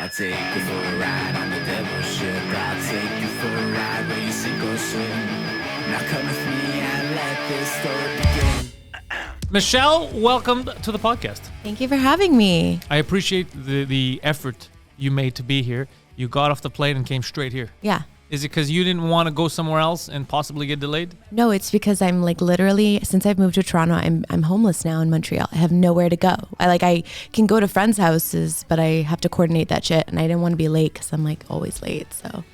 I'll take you for a ride on the devil's ship. I'll take you for a ride where you sink or swim. Now come with me and let this story begin. Michelle, welcome to the podcast. Thank you for having me. I appreciate the effort you made to be here. You got off the plane and came straight here. Yeah. Is it because you didn't want to go somewhere else and possibly get delayed? No, it's because I'm like literally, since I've moved to Toronto, I'm homeless now in Montreal. I have nowhere to go. I can go to friends' houses, but I have to coordinate that shit. And I didn't want to be late because I'm like always late.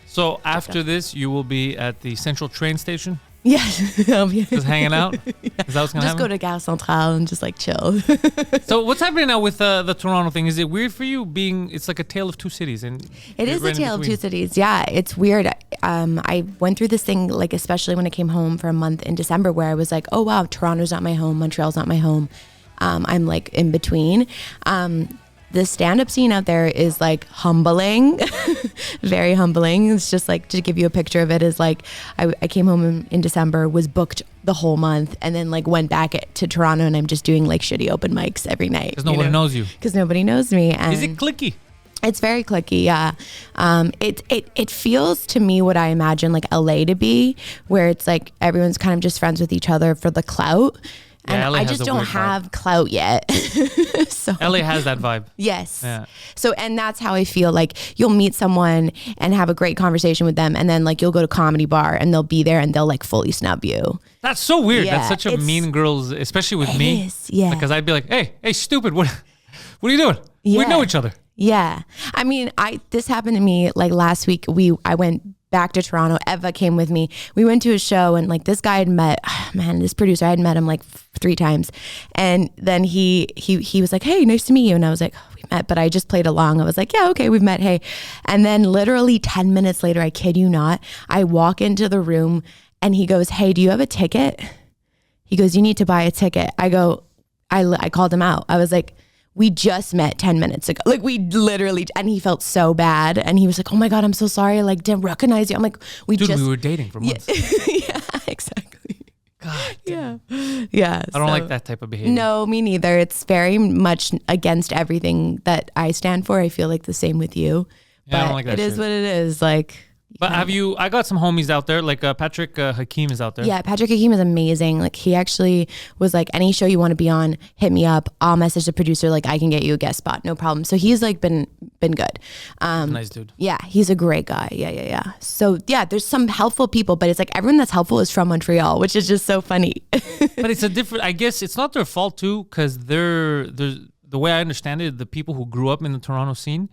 So after this, you will be at the central train station? Yes. Just hanging out? Yeah. Is that what's going to happen? Just go to Gare Centrale and just like chill. So what's happening now with the Toronto thing? Is it weird for you it's like a tale of two cities? And it is a tale of two cities. Yeah, it's weird. I went through this thing, like especially when I came home for a month in December, where I was like, oh wow, Toronto's not my home, Montreal's not my home. I'm like in between. The stand-up scene out there is like humbling, very humbling. It's just like, to give you a picture of it, is like I came home in December, was booked the whole month, and then like went back to Toronto, and I'm just doing like shitty open mics every night. Because nobody knows you. Because nobody knows me. And is it cliquey? It's very cliquey, yeah. It feels to me what I imagine like LA to be, where it's like everyone's kind of just friends with each other for the clout. And LA I just don't have clout yet. So LA has that vibe. Yes. Yeah. So, and that's how I feel. Like you'll meet someone and have a great conversation with them, and then like you'll go to comedy bar and they'll be there and they'll like fully snub you. That's so weird. Yeah, That's such a mean girls, especially with me. Yeah. Because I'd be like, hey, stupid, what are you doing? Yeah. We know each other. Yeah. I mean, this happened to me like last week. I went back to Toronto. Eva came with me. We went to a show, and like this guy I had met, this producer, I had met him like 3 times. And then he was like, hey, nice to meet you. And I was like, oh, we met, but I just played along. I was like, yeah, okay, we've met. Hey. And then literally 10 minutes later, I kid you not, I walk into the room and he goes, hey, do you have a ticket? He goes, you need to buy a ticket. I go, I called him out. I was like, we just met 10 minutes ago. Like we literally, and he felt so bad. And he was like, oh my God, I'm so sorry. I like didn't recognize you. I'm like, we were dating for months. Yeah, exactly. God. Yeah. Yeah. I don't like that type of behavior. No, me neither. It's very much against everything that I stand for. I feel like the same with you. Yeah, but I don't like that it is shit. what it is. Like, but I got some homies out there, like Patrick Hakeem is out there. Yeah, Patrick Hakeem is amazing. Like he actually was like, any show you want to be on, hit me up. I'll message the producer, like I can get you a guest spot, no problem. So he's like been good. Nice dude. Yeah, he's a great guy. Yeah. So yeah, there's some helpful people, but it's like everyone that's helpful is from Montreal, which is just so funny. But it's a different, I guess it's not their fault too, because the way I understand it, the people who grew up in the Toronto scene,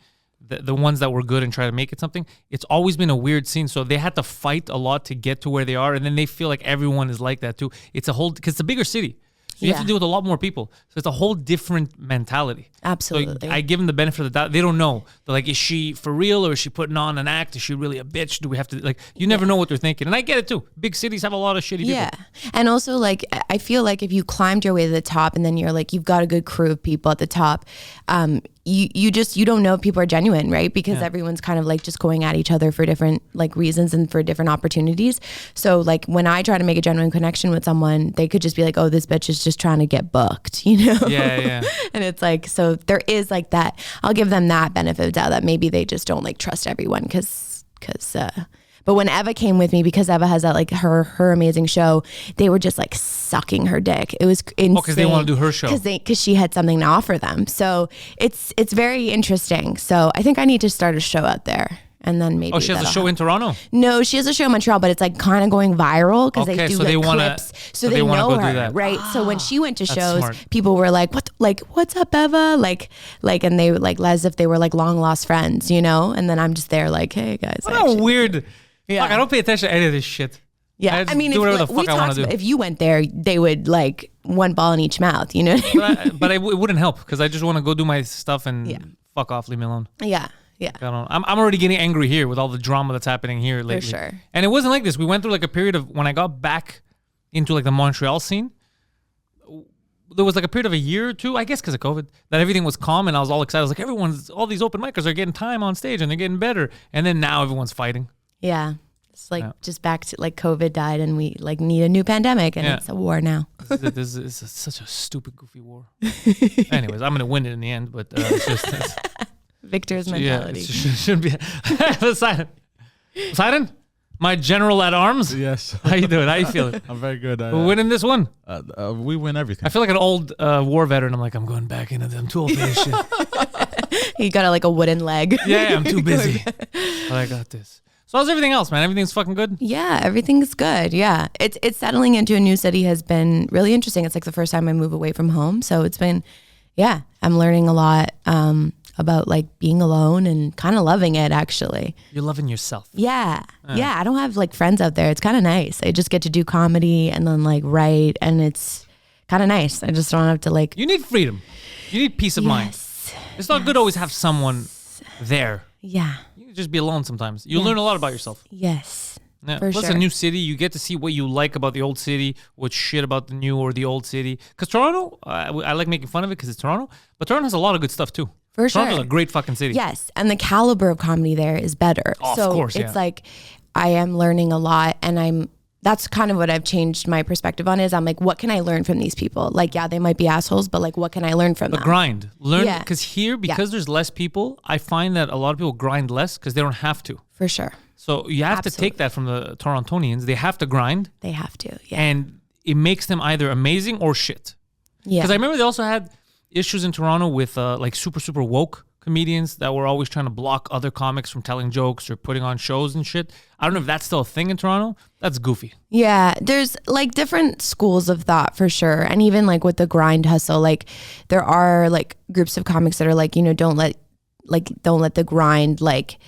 the ones that were good and try to make it something, it's always been a weird scene. So they had to fight a lot to get to where they are. And then they feel like everyone is like that too. It's because it's a bigger city. So you have to deal with a lot more people. So it's a whole different mentality. Absolutely. So I give them the benefit of the doubt. They don't know. They're like, is she for real or is she putting on an act? Is she really a bitch? Do we have to, like, you never know what they're thinking. And I get it too. Big cities have a lot of shitty people. Yeah. And also like, I feel like if you climbed your way to the top and then you're like, you've got a good crew of people at the top, you don't know if people are genuine, right? Because everyone's kind of like just going at each other for different like reasons and for different opportunities. So like when I try to make a genuine connection with someone, they could just be like, oh, this bitch is just trying to get booked, you know? Yeah. And it's like, so there is like that, I'll give them that benefit of doubt that maybe they just don't like trust everyone but when Eva came with me, because Eva has that like her amazing show, they were just like sucking her dick. It was insane. Oh, because they want to do her show. Because she had something to offer them. So it's very interesting. So I think I need to start a show out there. And then maybe. Oh, she has a show in Toronto? No, she has a show in Montreal, but it's like kind of going viral because they do clips. So they know her, right? So when she went to shows, people were like, what's up, Eva? Like, and they like as if they were like long lost friends, you know? And then I'm just there like, hey guys. What a weird. Yeah. Fuck, I don't pay attention to any of this shit. Yeah, I mean, do whatever the fuck I want to do. If you went there, they would like one ball in each mouth, you know? But it wouldn't help because I just want to go do my stuff and fuck off, leave me alone. Yeah. I'm already getting angry here with all the drama that's happening here lately. For sure. And it wasn't like this. We went through like a period of when I got back into like the Montreal scene. There was like a period of a year or two, I guess because of COVID, that everything was calm and I was all excited. I was like, all these open micers are getting time on stage and they're getting better. And then now everyone's fighting. Yeah. It's like just back to like COVID died and we like need a new pandemic and it's a war now. This is such a stupid, goofy war. Anyways, I'm going to win it in the end, but it's just... Victor's mentality. Yeah, shouldn't be. Poseidon, my general at arms. Yes. How you doing? How you feeling? I'm very good. We're winning this one. We win everything. I feel like an old war veteran. I'm like, I'm going back into them. I'm too old for this shit. He got a wooden leg. Yeah, I'm too busy. But I got this. So how's everything else, man? Everything's fucking good? Yeah, everything's good. Yeah. It's settling into a new city has been really interesting. It's like the first time I move away from home. So it's been, yeah, I'm learning a lot about like being alone and kind of loving it actually. You're loving yourself. Yeah. Yeah. I don't have like friends out there. It's kind of nice. I just get to do comedy and then like write and it's kind of nice. I just don't have to like. You need freedom. You need peace of mind. It's not good to always have someone there. Yeah. You can just be alone sometimes. You learn a lot about yourself. Yes. Yeah. For Plus sure. a new city, you get to see what you like about the old city, what's shit about the new or the old city. Because Toronto, I like making fun of it because it's Toronto, but Toronto has a lot of good stuff too. For sure. Toronto's a great fucking city. Yes. And the caliber of comedy there is better. Oh, so of course, it's like I am learning a lot and that's kind of what I've changed my perspective on is I'm like, what can I learn from these people? Like, yeah, they might be assholes, but like, what can I learn from them? Grind. Learn. Yeah. Because here, because there's less people, I find that a lot of people grind less because they don't have to. For sure. So you have to take that from the Torontonians. They have to grind. They have to. Yeah. And it makes them either amazing or shit. Yeah. Because I remember they also had issues in Toronto with like super, super woke comedians that were always trying to block other comics from telling jokes or putting on shows and shit. I don't know if that's still a thing in Toronto. That's goofy. Yeah, there's like different schools of thought for sure. And even like with the grind hustle, like there are like groups of comics that are like, you know, don't let the grind like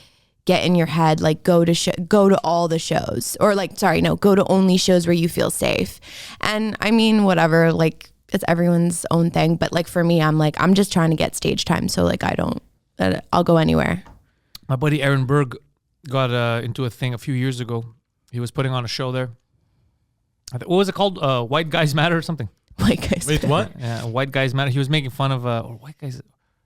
get in your head, like go to all the shows or like, go to only shows where you feel safe. And I mean, whatever, like it's everyone's own thing. But like for me, I'm like, I'm just trying to get stage time. So like I'll go anywhere. My buddy Aaron Berg got into a thing a few years ago. He was putting on a show there. What was it called? White Guys Matter or something? White Guys. Wait, what? Yeah, White Guys Matter. He was making fun of or white guys,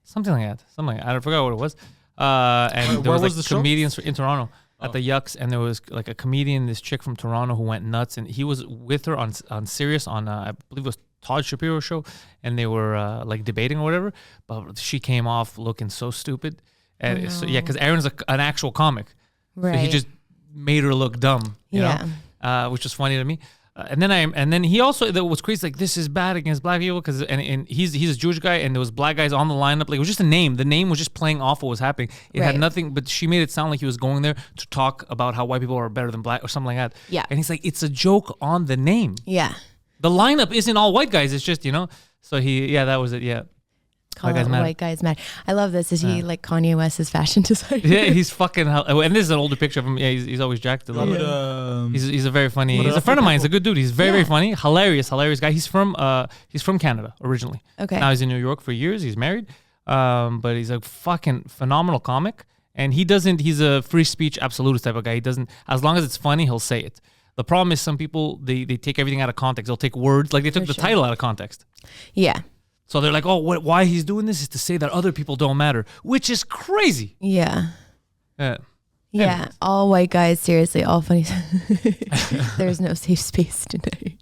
something like that. I forgot what it was. And there where was was like the show? comedians in Toronto at the Yucks, and there was like a comedian, this chick from Toronto who went nuts, and he was with her on Sirius on I believe it was Todd Shapiro's show, and they were like debating or whatever. But she came off looking so stupid, and so, yeah, because Aaron's an actual comic, Right. so he just made her look dumb, you know, which was funny to me. And then he also, that was crazy, like this is bad against black people because and he's a Jewish guy and there was black guys on the lineup. Like it was just a name. The name was just playing off what was happening. It had nothing, but she made it sound like he was going there to talk about how white people are better than black or something like that. Yeah. And he's like, it's a joke on the name. Yeah. The lineup isn't all white guys. It's just, you know. So that was it. Yeah. Call it White Guys Mad. I love this. Is he like Kanye West's fashion designer? Yeah, he's fucking. And this is an older picture of him. Yeah, he's always jacked a lot. He's a very funny. He's a friend of mine. He's a good dude. He's very funny, hilarious guy. He's from Canada originally. Okay. Now he's in New York for years. He's married, but he's a fucking phenomenal comic. And he's a free speech absolutist type of guy. He doesn't, as long as it's funny, he'll say it. The problem is some people they take everything out of context. They'll take words like they took the title out of context. Yeah. So they're like, oh, why he's doing this is to say that other people don't matter, which is crazy. Yeah. Yeah. Yeah, all white guys, seriously, all funny. There's no safe space tonight.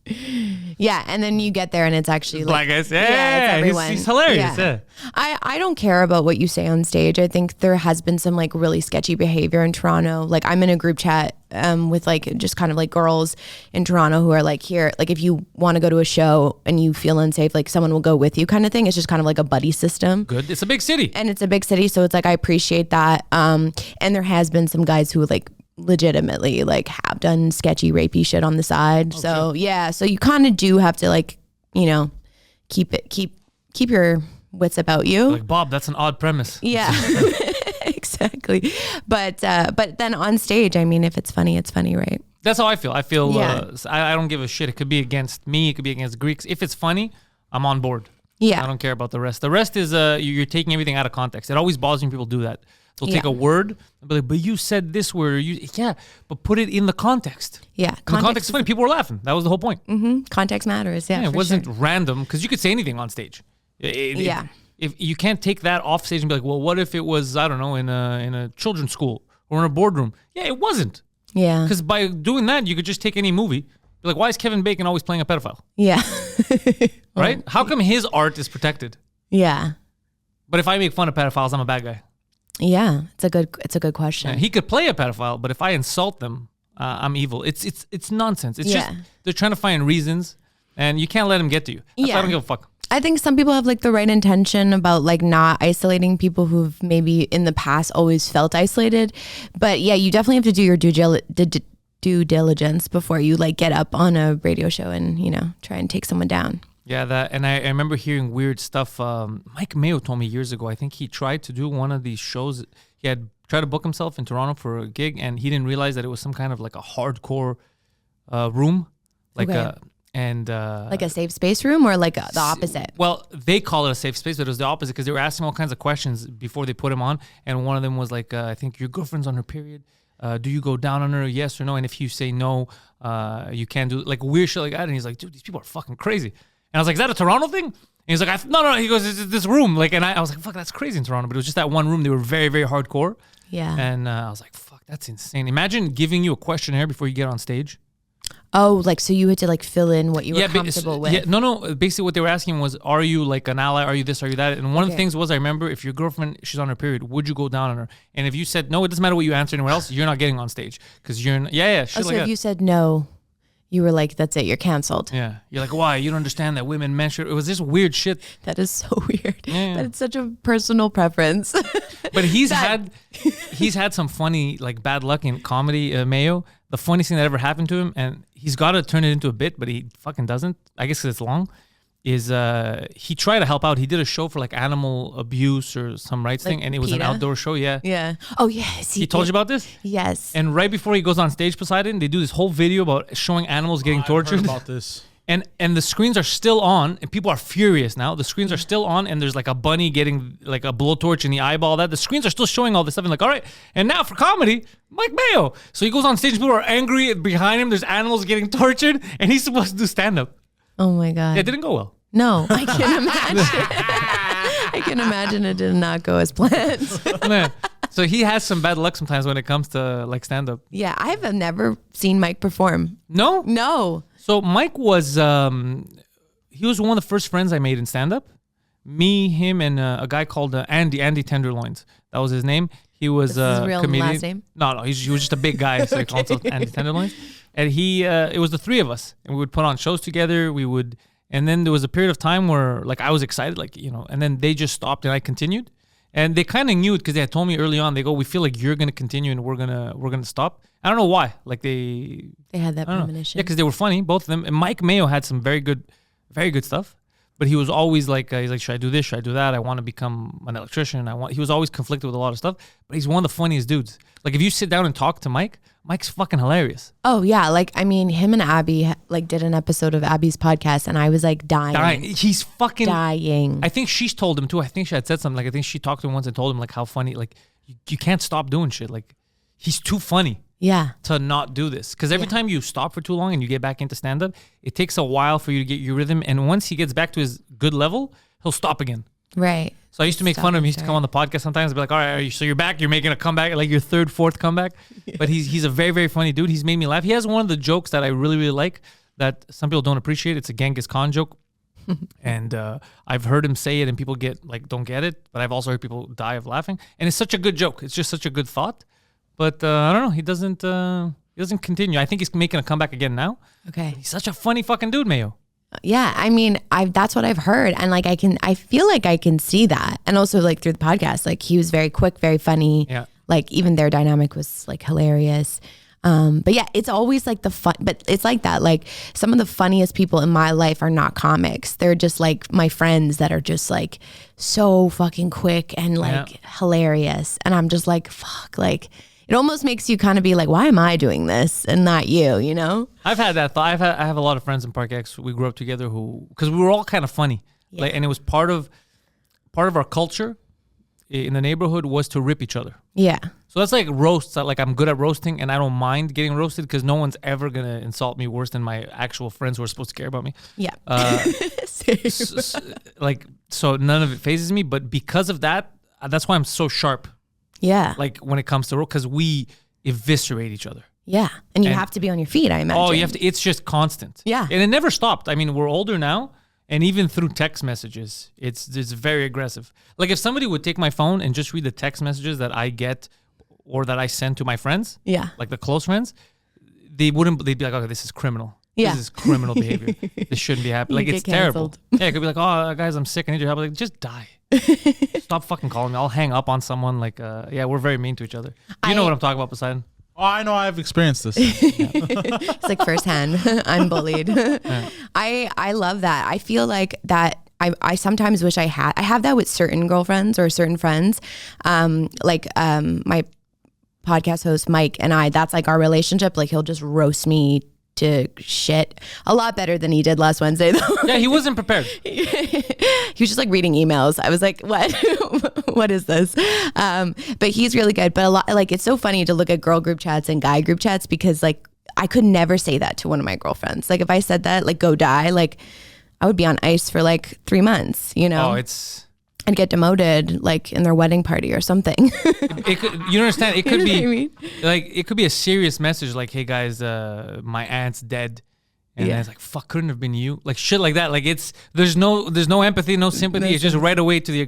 Yeah, and then you get there and it's actually like, black guys. it's Yeah, everyone. he's hilarious. Yeah. I don't care about what you say on stage. I think there has been some like really sketchy behavior in Toronto. Like I'm in a group chat with like just kind of like girls in Toronto who are like here, like if you want to go to a show and you feel unsafe, like someone will go with you kind of thing. It's just kind of like a buddy system. Good. It's a big city. And it's a big city, so it's like I appreciate that. And there has been some guys who like legitimately like have done sketchy rapey shit on the side. Okay. So yeah, so you kind of do have to like, you know, keep your wits about you. Like Bob, that's an odd premise. Yeah. Exactly. But then on stage, I mean, if it's funny, right? That's how I feel. I feel Yeah. I don't give a shit. It could be against me. It could be against Greeks. If it's funny, I'm on board. Yeah. I don't care about the rest. The rest is you're taking everything out of context. It always bothers me when people do that. They'll take a word and be like, but you said this word. But put it in the context. Yeah. The context is funny. People were laughing. That was the whole point. Mm-hmm. Context matters. Yeah. It wasn't random because you could say anything on stage. If you can't take that off stage and be like, well, what if it was, I don't know, in a children's school or in a boardroom? Yeah, it wasn't. Yeah. Because by doing that, you could just take any movie. Be like, why is Kevin Bacon always playing a pedophile? Yeah. Right? How come his art is protected? Yeah. But if I make fun of pedophiles, I'm a bad guy. Yeah, it's a good question. He could play a pedophile, but if I insult them, I'm evil. It's nonsense. It's just they're trying to find reasons, and you can't let them get to you. That's why I don't give a fuck. I think some people have like the right intention about like not isolating people who've maybe in the past always felt isolated. But yeah, you definitely have to do your due diligence before you like get up on a radio show and, you know, try and take someone down. Yeah, that, and I remember hearing weird stuff. Mike Mayo told me years ago, I think he tried to do one of these shows. He had tried to book himself in Toronto for a gig, and he didn't realize that it was some kind of like a hardcore room. Like like a safe space room or like the opposite? Well, they call it a safe space, but it was the opposite because they were asking all kinds of questions before they put him on. And one of them was like, I think your girlfriend's on her period. Do you go down on her? Yes or no? And if you say no, you can't do like weird shit like that. And he's like, dude, these people are fucking crazy. And I was like, is that a Toronto thing? And he's like, no. He goes, it's this room. Like, and I was like, fuck, that's crazy in Toronto. But it was just that one room. They were very, very hardcore. Yeah. And I was like, fuck, that's insane. Imagine giving you a questionnaire before you get on stage. Oh, like, so you had to like fill in what you were comfortable with. Yeah, no. Basically what they were asking was, are you like an ally? Are you this? Are you that? And one of the things was, I remember if your girlfriend, she's on her period, would you go down on her? And if you said no, it doesn't matter what you answer anywhere else, you're not getting on stage. Because you're, shit so like if that. you said no, you were like, that's it, you're canceled. Yeah. You're like, why? You don't understand that women menstruate. It was this weird shit. That is so weird. Yeah. But it's such a personal preference. But he's had some funny, like, bad luck in comedy, Mayo. The funniest thing that ever happened to him, and he's got to turn it into a bit, but he fucking doesn't, I guess 'cause it's long, is he tried to help out. He did a show for, like, animal abuse or some rights thing, and it was an outdoor show, Yeah. Oh, yes. He told you about this? Yes. And right before he goes on stage, Poseidon, they do this whole video about showing animals getting tortured. I've heard about this. And the screens are still on, and people are furious now. The screens are still on, and there's like a bunny getting like a blowtorch in the eyeball. That the screens are still showing all this stuff. And like, all right, and now for comedy, Mike Mayo. So he goes on stage, people are angry behind him. There's animals getting tortured, and he's supposed to do stand up. Oh my god. Yeah, it didn't go well. No, I can imagine. I can imagine it did not go as planned. Man. So he has some bad luck sometimes when it comes to like stand up. Yeah, I've never seen Mike perform. No. So Mike was, he was one of the first friends I made in stand-up. Me, him, and a guy called Andy Tenderloins. That was his name. He was his real comedian. last name? No, he was just a big guy, so he called himself Andy Tenderloins. And it was the three of us, and we would put on shows together. And then there was a period of time where, like, I was excited, like, you know, and then they just stopped, and I continued. And they kind of knew it because they had told me early on. They go, "We feel like you're gonna continue, and we're gonna stop." I don't know why. Like they had that premonition. Yeah, because they were funny, both of them. And Mike Mayo had some very good stuff. But he was always like, he's like, should I do this? Should I do that? I want to become an electrician. He was always conflicted with a lot of stuff. But he's one of the funniest dudes. Like if you sit down and talk to Mike's fucking hilarious. Oh yeah, like I mean, him and Abby like did an episode of Abby's podcast, and I was like dying. He's fucking dying. I think she's told him too. I think she had said something. Like I think she talked to him once and told him like how funny. Like you can't stop doing shit. Like he's too funny. Yeah. To not do this. Because every time you stop for too long and you get back into stand-up, it takes a while for you to get your rhythm. And once he gets back to his good level, he'll stop again. Right. So I used to make fun of him. He used to come on the podcast sometimes and be like, all right, so you're back. You're making a comeback, like your third, fourth comeback. Yeah. But he's a very, very funny dude. He's made me laugh. He has one of the jokes that I really, really like that some people don't appreciate. It's a Genghis Khan joke. And I've heard him say it and people don't get it. But I've also heard people die of laughing. And it's such a good joke. It's just such a good thought. But I don't know. He doesn't continue. I think he's making a comeback again now. Okay. He's such a funny fucking dude, Mayo. Yeah, I mean, that's what I've heard, and like I feel like I can see that, and also like through the podcast, like he was very quick, very funny. Yeah. Like even their dynamic was like hilarious. But yeah, it's always like the fun, but it's like that. Like some of the funniest people in my life are not comics. They're just like my friends that are just like so fucking quick and like hilarious, and I'm just like fuck, like. It almost makes you kind of be like, why am I doing this and not you, you know? I've had that thought. I have a lot of friends in parc-ex. We grew up together because we were all kind of funny. Yeah. Like, and it was part of our culture in the neighborhood was to rip each other. Yeah. So that's like roasts. Like I'm good at roasting and I don't mind getting roasted because no one's ever going to insult me worse than my actual friends who are supposed to care about me. Yeah. So none of it phases me. But because of that, that's why I'm so sharp. Yeah. Like when it comes to roast, because we eviscerate each other. Yeah. And you have to be on your feet, I imagine. Oh, you have to. It's just constant. Yeah. And it never stopped. I mean, we're older now And even through text messages, it's very aggressive. Like if somebody would take my phone and just read the text messages that I get or that I send to my friends, like the close friends, they'd be like, okay, this is criminal. Yeah. This is criminal behavior. This shouldn't be happening. Like, it's terrible. Yeah, it could be like, oh, guys, I'm sick. I need your help. Like, just die. Stop fucking calling me. I'll hang up on someone. Like, yeah, we're very mean to each other. You know what I'm talking about, Poseidon? Oh, I know. I've experienced this. It's like firsthand. I'm bullied. I love that. I feel like that. I sometimes wish I have that with certain girlfriends or certain friends. My podcast host Mike and I, that's like our relationship. Like he'll just roast me to shit a lot better than he did last Wednesday though. Yeah, he wasn't prepared. He was just like reading emails. I was like, what? What is this? But he's really good. But a lot, like, it's so funny to look at girl group chats and guy group chats because like I could never say that to one of my girlfriends. Like if I said that, like go die, like I would be on ice for like 3 months, you know? And get demoted like in their wedding party or something. It could, you understand? It could be I mean? like, it could be a serious message like, hey guys, my aunt's dead. And then it's like, fuck, couldn't have been you. Like shit like that. Like there's no empathy, no sympathy. It's just right away to the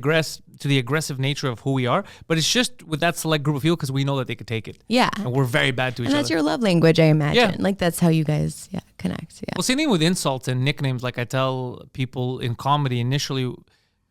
aggressive nature of who we are. But it's just with that select group of people because we know that they could take it. Yeah. And we're very bad to each other. And that's your love language, I imagine. Yeah. Like that's how you guys connect. Yeah. Well, same thing with insults and nicknames. Like I tell people in comedy initially,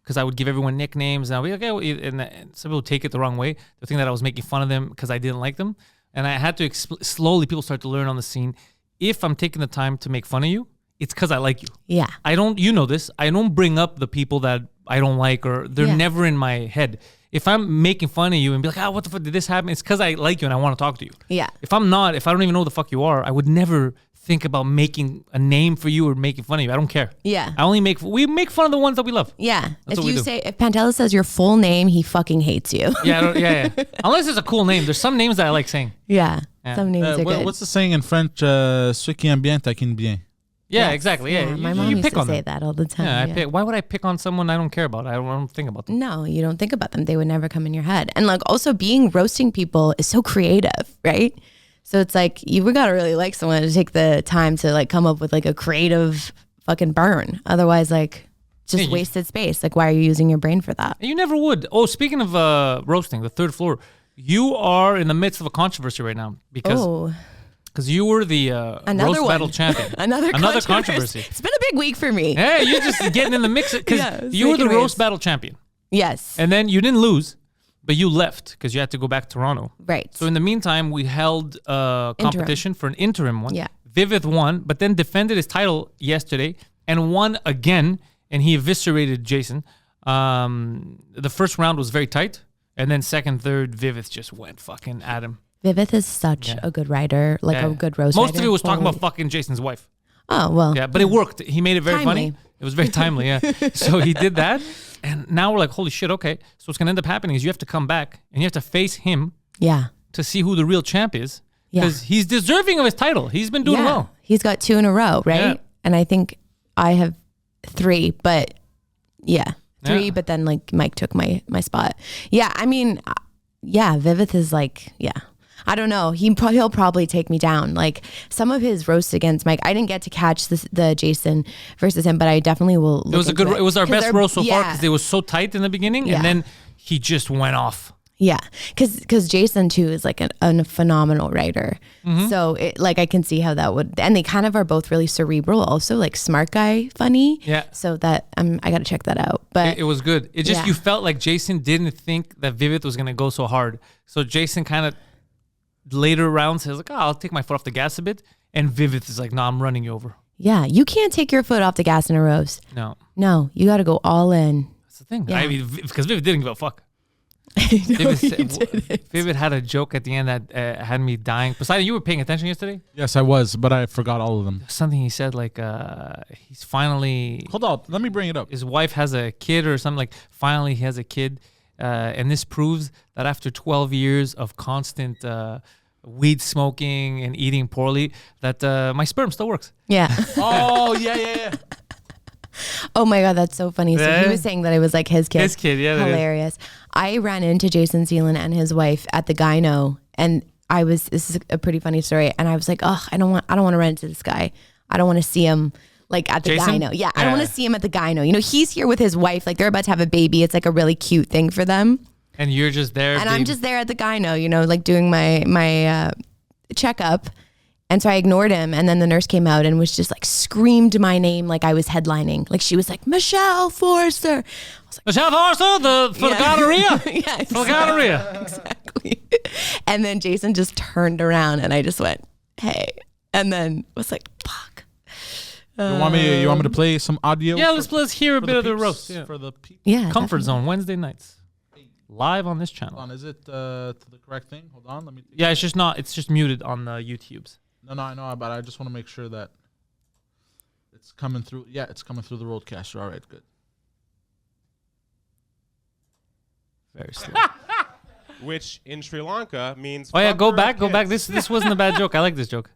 because I would give everyone nicknames and I'll be like, okay, and some people take it the wrong way. They think that I was making fun of them because I didn't like them. And I had to slowly, people start to learn on the scene. If I'm taking the time to make fun of you, it's because I like you. Yeah. You know this, I don't bring up the people that I don't like or they're never in my head. If I'm making fun of you and be like, what the fuck did this happen? It's because I like you and I want to talk to you. Yeah. If I don't even know who the fuck you are, I would never think about making a name for you or making fun of you. I don't care. Yeah. We make fun of the ones that we love. Yeah. That's If Pantelis says your full name, he fucking hates you. Yeah. Unless it's a cool name. There's some names that I like saying. Yeah. Some names are good. What's the saying in French? Ceux qui aiment bien taquinent bien. Yeah, Yes. exactly. Yeah, My you mom used pick to on say them. that all the time. Yeah, Yeah. why would I pick on someone I don't care about? I don't think about them. No, you don't think about them. They would never come in your head. And like also roasting people is so creative, right? So it's like you gotta really like someone to take the time to like come up with like a creative fucking burn. Otherwise, like just wasted space. Like why are you using your brain for that? You never would. Oh, speaking of roasting, the third floor, you are in the midst of a controversy right now because you were the roast battle champion. Another controversy. It's been a big week for me. Hey, you're just getting in the mix because you were the roast battle champion. Yes. And then you didn't lose, but you left because you had to go back to Toronto. Right. So in the meantime, we held a competition for an interim one. Yeah. Vivith won, but then defended his title yesterday and won again, and he eviscerated Jason. The first round was very tight, and then second, third, Vivith just went fucking at him. Vivith is such a good writer, like a good roast Most writer. of it was talking about fucking Jason's wife. Oh, well. Yeah, but it worked. He made it very Timely. funny. It was very timely, yeah. So he did that, and now we're like, holy shit, okay. So what's going to end up happening is you have to come back, and you have to face him to see who the real champ is, because he's deserving of his title. He's been doing well. He's got 2 in a row, right? Yeah. And I think I have 3, but 3, but then like Mike took my spot. Yeah, I mean, Vivith is like, I don't know. He'll probably take me down. Like some of his roasts against Mike, I didn't get to catch the Jason versus him, but I definitely will. It was a good. It was our best roast so far because it was so tight in the beginning, and then he just went off. Yeah, because Jason too is like a phenomenal writer. Mm-hmm. So I can see how that would, and they kind of are both really cerebral, also like smart guy, funny. Yeah. So that I got to check that out. But it was good. It just you felt like Jason didn't think that Vivith was gonna go so hard. So Jason kind of later rounds says like, I'll take my foot off the gas a bit, and Vivith is like, no, I'm running you over. Yeah, you can't take your foot off the gas in a roast. No, you got to go all in. That's the thing. Yeah. I mean, because Vivith didn't give a fuck. Vivid had a joke at the end that had me dying. Poseidon, you were paying attention yesterday? Yes, I was, but I forgot all of them. Something he said like he's finally... Hold on, let me bring it up. His wife has a kid or something, like finally he has a kid. And this proves that after 12 years of constant weed smoking and eating poorly, that my sperm still works. Yeah. Oh, yeah. Oh my God, that's so funny. So he was saying that it was like his kid. His kid, yeah. Hilarious. I ran into Jason Zealand and his wife at the gyno, and this is a pretty funny story. And I was like, oh, I don't want to run into this guy. I don't want to see him like at the Jason? gyno. Yeah, I don't want to see him at the gyno. You know, he's here with his wife. Like they're about to have a baby. It's like a really cute thing for them. And you're just there. And I'm just there at the gyno, you know, like doing my checkup. And so I ignored him. And then the nurse came out and was just like screamed my name like I was headlining. Like she was like, Michelle Forrester. Michelle Forrester, for the gonorrhea. Yeah, exactly. For the gonorrhea. Exactly. And then Jason just turned around and I just went, hey. And then was like, fuck. You want me to play some audio? Yeah, let's hear a bit of the roast. Yeah. For the peeps. Yeah. Comfort definitely. Zone, Wednesday nights. Live on this channel. Hold on, is it to the correct thing? Hold on, let me. Yeah, it's just muted on the YouTubes. No, I know, but I just want to make sure that it's coming through. Yeah, it's coming through the roadcaster. All right, good. Very slow. Which in Sri Lanka means. Oh yeah, go fucker of back. kids. This wasn't a bad joke. I like this joke.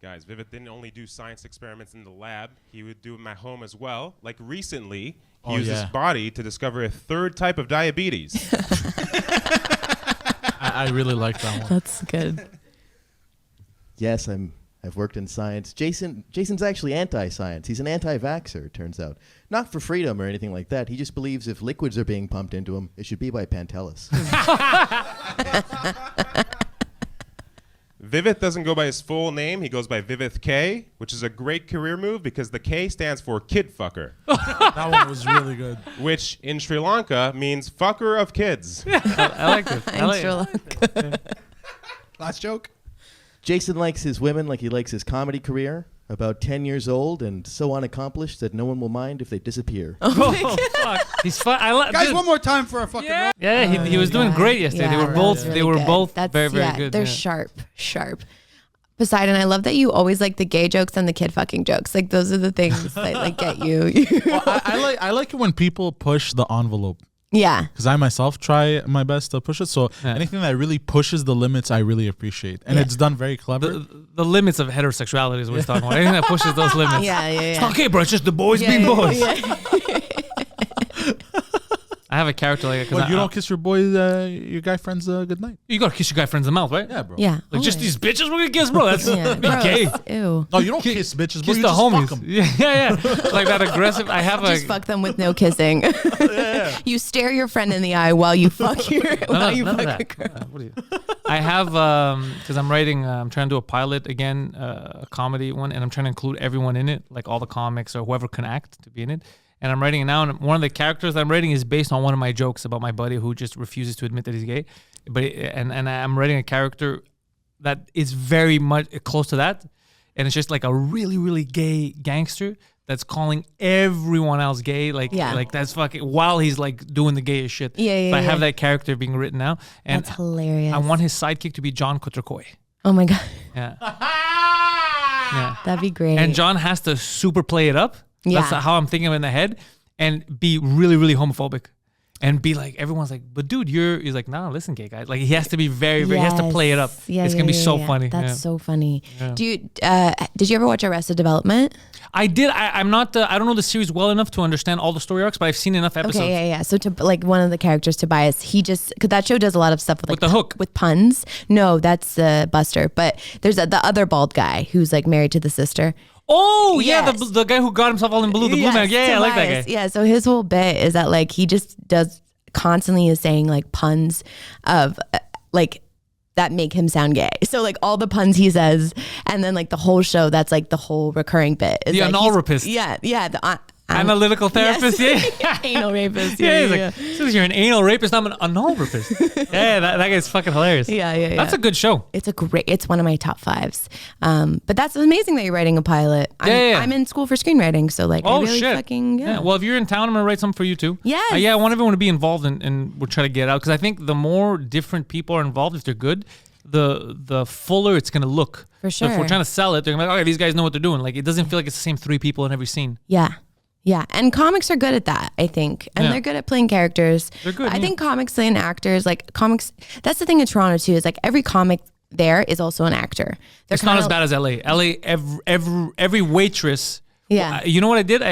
Guys, Vivek didn't only do science experiments in the lab, he would do them at home as well. Like recently, he used his body to discover a third type of diabetes. I really like that one. That's good. Yes, I've worked in science. Jason's actually anti-science. He's an anti-vaxxer, it turns out. Not for freedom or anything like that. He just believes if liquids are being pumped into him, it should be by Pantelis. Vivek doesn't go by his full name. He goes by Vivek K, which is a great career move because the K stands for kid fucker, That one was really good. which in Sri Lanka means fucker of kids. I like it. I In like Sri it. Lanka. Last joke. Jason likes his women like he likes his comedy career. About 10 years old and so unaccomplished that no one will mind if they disappear. Oh, fuck. He's fun. I like. Guys, one more time for our fucking roll. Yeah, he was doing great yesterday. Yeah, they were that both was really they were good. both That's, very very yeah, good. They're yeah. sharp. Poseidon, I love that you always like the gay jokes and the kid fucking jokes. Like those are the things that like get you. Well, I like it when people push the envelope. Yeah. Because I myself try my best to push it. So Yeah. anything that really pushes the limits, I really appreciate. And Yeah. it's done very clever. The limits of heterosexuality is what he's talking about. Anything that pushes those limits. Yeah. It's not okay, bro. It's just the boys being boys. I have a character like that. Well, you don't kiss your guy friends good night. You gotta kiss your guy friends in the mouth, right? Yeah, bro. Yeah. Like just always. these bitches we're gonna kiss, bro. That's Yeah. gay. Gross. Ew. No, you don't kiss bitches, bro. Kiss You the just fuck homies. 'em. Yeah. Like that aggressive. I have Just a. fuck them with no kissing. You stare your friend in the eye while you fuck your None of fuck a that. girl. What are you? I have because I'm writing. I'm trying to do a pilot again, a comedy one, and I'm trying to include everyone in it, like all the comics or whoever can act to be in it. And I'm writing it now, and one of the characters I'm writing is based on one of my jokes about my buddy who just refuses to admit that he's gay. But and I'm writing a character that is very much close to that, and it's just like a really really gay gangster that's calling everyone else gay, like that's fucking while he's like doing the gayest shit. Yeah. So I have that character being written now, and That's hilarious. I want his sidekick to be John Kutrakoy. Oh my god, Yeah. Yeah. that'd be great. And John has to super play it up. That's Yeah. how I'm thinking of it in the head, and be really, really homophobic, and be like, everyone's like, but dude, he's like, nah, listen, gay guy. Like he has to be very, very. He has to play it up. Yeah, it's gonna be so funny. That's Yeah. so funny. Yeah. Do you did you ever watch Arrested Development? I did. I'm not. I don't know the series well enough to understand all the story arcs, but I've seen enough episodes. Okay, yeah. So to like one of the characters, Tobias, because that show does a lot of stuff with like With the hook. with puns. No, that's Buster. But there's the other bald guy who's like married to the sister. Oh yeah, Yes. the guy who got himself all in blue, the blue man. Yeah, I like that Tobias. guy. Yeah. So his whole bit is that like he just constantly is saying like puns of like that make him sound gay. So like all the puns he says, and then like the whole show, that's like the whole recurring bit. Is The like anal he's- rapist. Yeah. The Analytical therapist. Yes. Yeah. Anal rapist. Yeah, he's like, so you're an anal rapist, I'm an anal rapist. Yeah, that guy's fucking hilarious. Yeah. That's a good show. It's one of my top 5s. But that's amazing that you're writing a pilot. I'm in school for screenwriting, so like I really fucking Well, if you're in town, I'm gonna write something for you too. Yes. Yeah, I want everyone to be involved, and we'll try to get out, because I think the more different people are involved, if they're good, the fuller it's gonna look. For So if sure. we're trying to sell it, they're gonna be like, okay, these guys know what they're doing. Like it doesn't feel like it's the same 3 people in every scene. Yeah, and comics are good at that, I think. And Yeah. they're good at playing characters. They're good, I yeah. think comics and actors, like comics, that's the thing in Toronto too, is like every comic there is also an actor. They're It's not kinda- as bad as LA. LA, every waitress. Yeah. You know what I did? When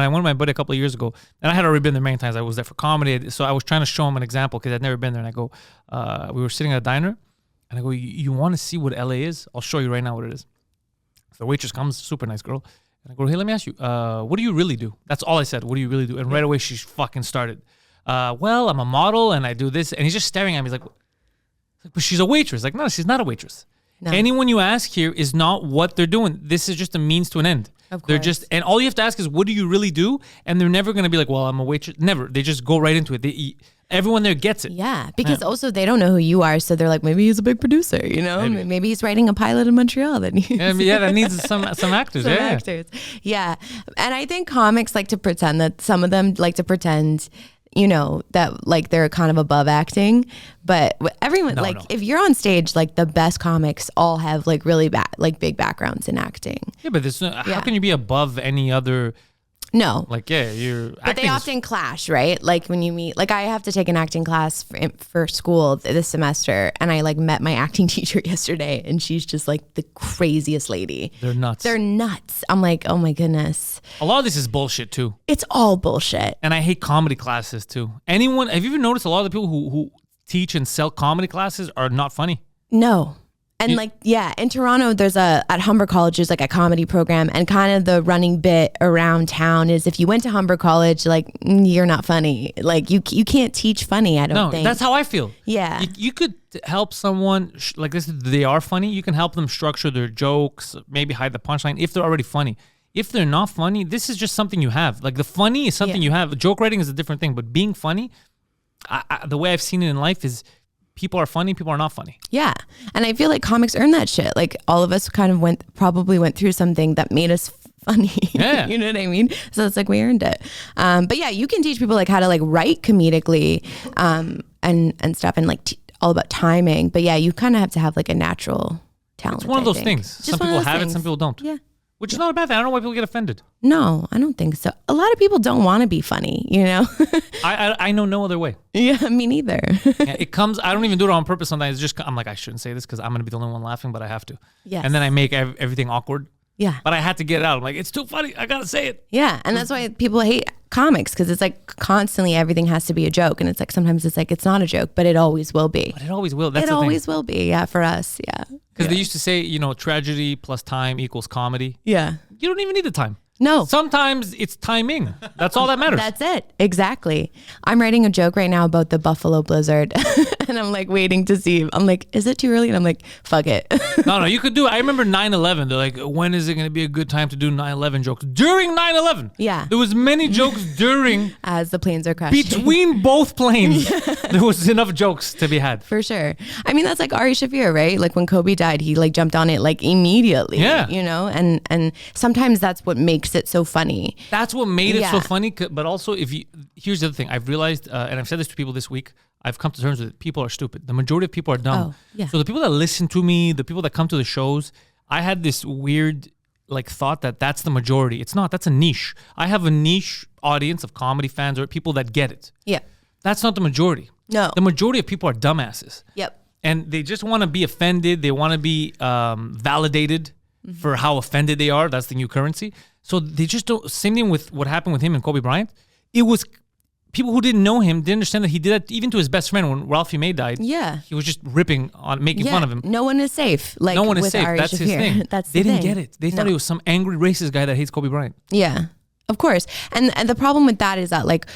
I went with my buddy a couple of years ago, and I had already been there many times. I was there for comedy, so I was trying to show him an example because I'd never been there. And I go, we were sitting at a diner, and I go, you want to see what LA is? I'll show you right now what it is. The waitress comes, super nice girl. And I go, hey, let me ask you, what do you really do? That's all I said. What do you really do? And right away, she fucking started. Well, I'm a model and I do this. And he's just staring at me. He's like, but she's a waitress. Like, no, she's not a waitress. No. Anyone you ask here is not what they're doing. This is just a means to an end. Of course. They're just, and all you have to ask is, what do you really do? And they're never going to be like, well, I'm a waitress. Never. They just go right into it. Everyone there gets it. Yeah, because also they don't know who you are, so they're like, maybe he's a big producer, you know? Maybe he's writing a pilot in Montreal that needs. That needs some actors. Actors. Yeah, and I think comics like to pretend that some of them like to pretend, you know, that like they're kind of above acting, but everyone if you're on stage, like the best comics all have like really bad, like big backgrounds in acting. Yeah, but how can you be above any other? No. Like, you're... But they often clash, right? Like when you meet... Like I have to take an acting class for school this semester, and I like met my acting teacher yesterday, and she's just like the craziest lady. They're nuts. I'm like, oh my goodness. A lot of this is bullshit too. It's all bullshit. And I hate comedy classes too. Have you even noticed a lot of the people who teach and sell comedy classes are not funny? No. And in Toronto, there's at Humber College, there's like a comedy program, and kind of the running bit around town is if you went to Humber College, like you're not funny. Like you can't teach funny, I don't think. That's how I feel. Yeah. You could help someone, like this, they are funny. You can help them structure their jokes, maybe hide the punchline if they're already funny. If they're not funny, this is just something you have. Like the funny is something you have. Joke writing is a different thing, but being funny, the way I've seen it in life is people are funny, people are not funny. Yeah. And I feel like comics earn that shit. Like all of us kind of probably went through something that made us funny. Yeah. You know what I mean? So it's like we earned it. But yeah, you can teach people like how to like write comedically and stuff and like all about timing. But yeah, you kind of have to have like a natural talent. It's one of those things. Some people have it, some people don't. Yeah. Which is not a bad thing. I don't know why people get offended. No, I don't think so. A lot of people don't want to be funny, you know? I know no other way. Yeah, me neither. It comes, I don't even do it on purpose sometimes. It's just, I'm like, I shouldn't say this because I'm going to be the only one laughing, but I have to. Yes. And then I make everything awkward. Yeah. But I had to get it out. I'm like, it's too funny. I got to say it. Yeah. And that's why people hate comics, because it's like constantly everything has to be a joke. And it's like sometimes it's like it's not a joke, but it always will be. But it always will. That's it always will be. Yeah. For us. Yeah. Because they used to say, tragedy plus time equals comedy. Yeah. You don't even need the time. No. Sometimes it's timing. That's all that matters. That's it. Exactly. I'm writing a joke right now about the Buffalo Blizzard. And I'm like waiting to see. I'm like, is it too early? And I'm like, fuck it. No, you could do it. I remember 9/11. They're like, when is it going to be a good time to do 9/11 jokes? During 9/11. Yeah. There was many jokes during. As the planes are crashing. Between both planes. There was enough jokes to be had. For sure. I mean, that's like Ari Shaffir, right? Like when Kobe died, he like jumped on it like immediately. Yeah. And sometimes that's what makes it so funny. That's what made it so funny. But also, here's the other thing. I've realized, and I've said this to people this week, I've come to terms with it. People are stupid. The majority of people are dumb. Oh, yeah. So the people that listen to me, the people that come to the shows, I had this weird like thought that that's the majority. It's not. That's a niche. I have a niche audience of comedy fans or people that get it. Yeah. That's not the majority. No. The majority of people are dumbasses. Yep. And they just want to be offended. They want to be validated for how offended they are. That's the new currency. So they just don't. Same thing with what happened with him and Kobe Bryant. It was people who didn't know him didn't understand that he did that even to his best friend when Ralphie May died. Yeah. He was just making fun of him. No one is safe. Like no one is with safe. Ari That's his Shaffir. thing. They didn't get it. They thought he was some angry racist guy that hates Kobe Bryant. Yeah. Of course. And the problem with that is that like,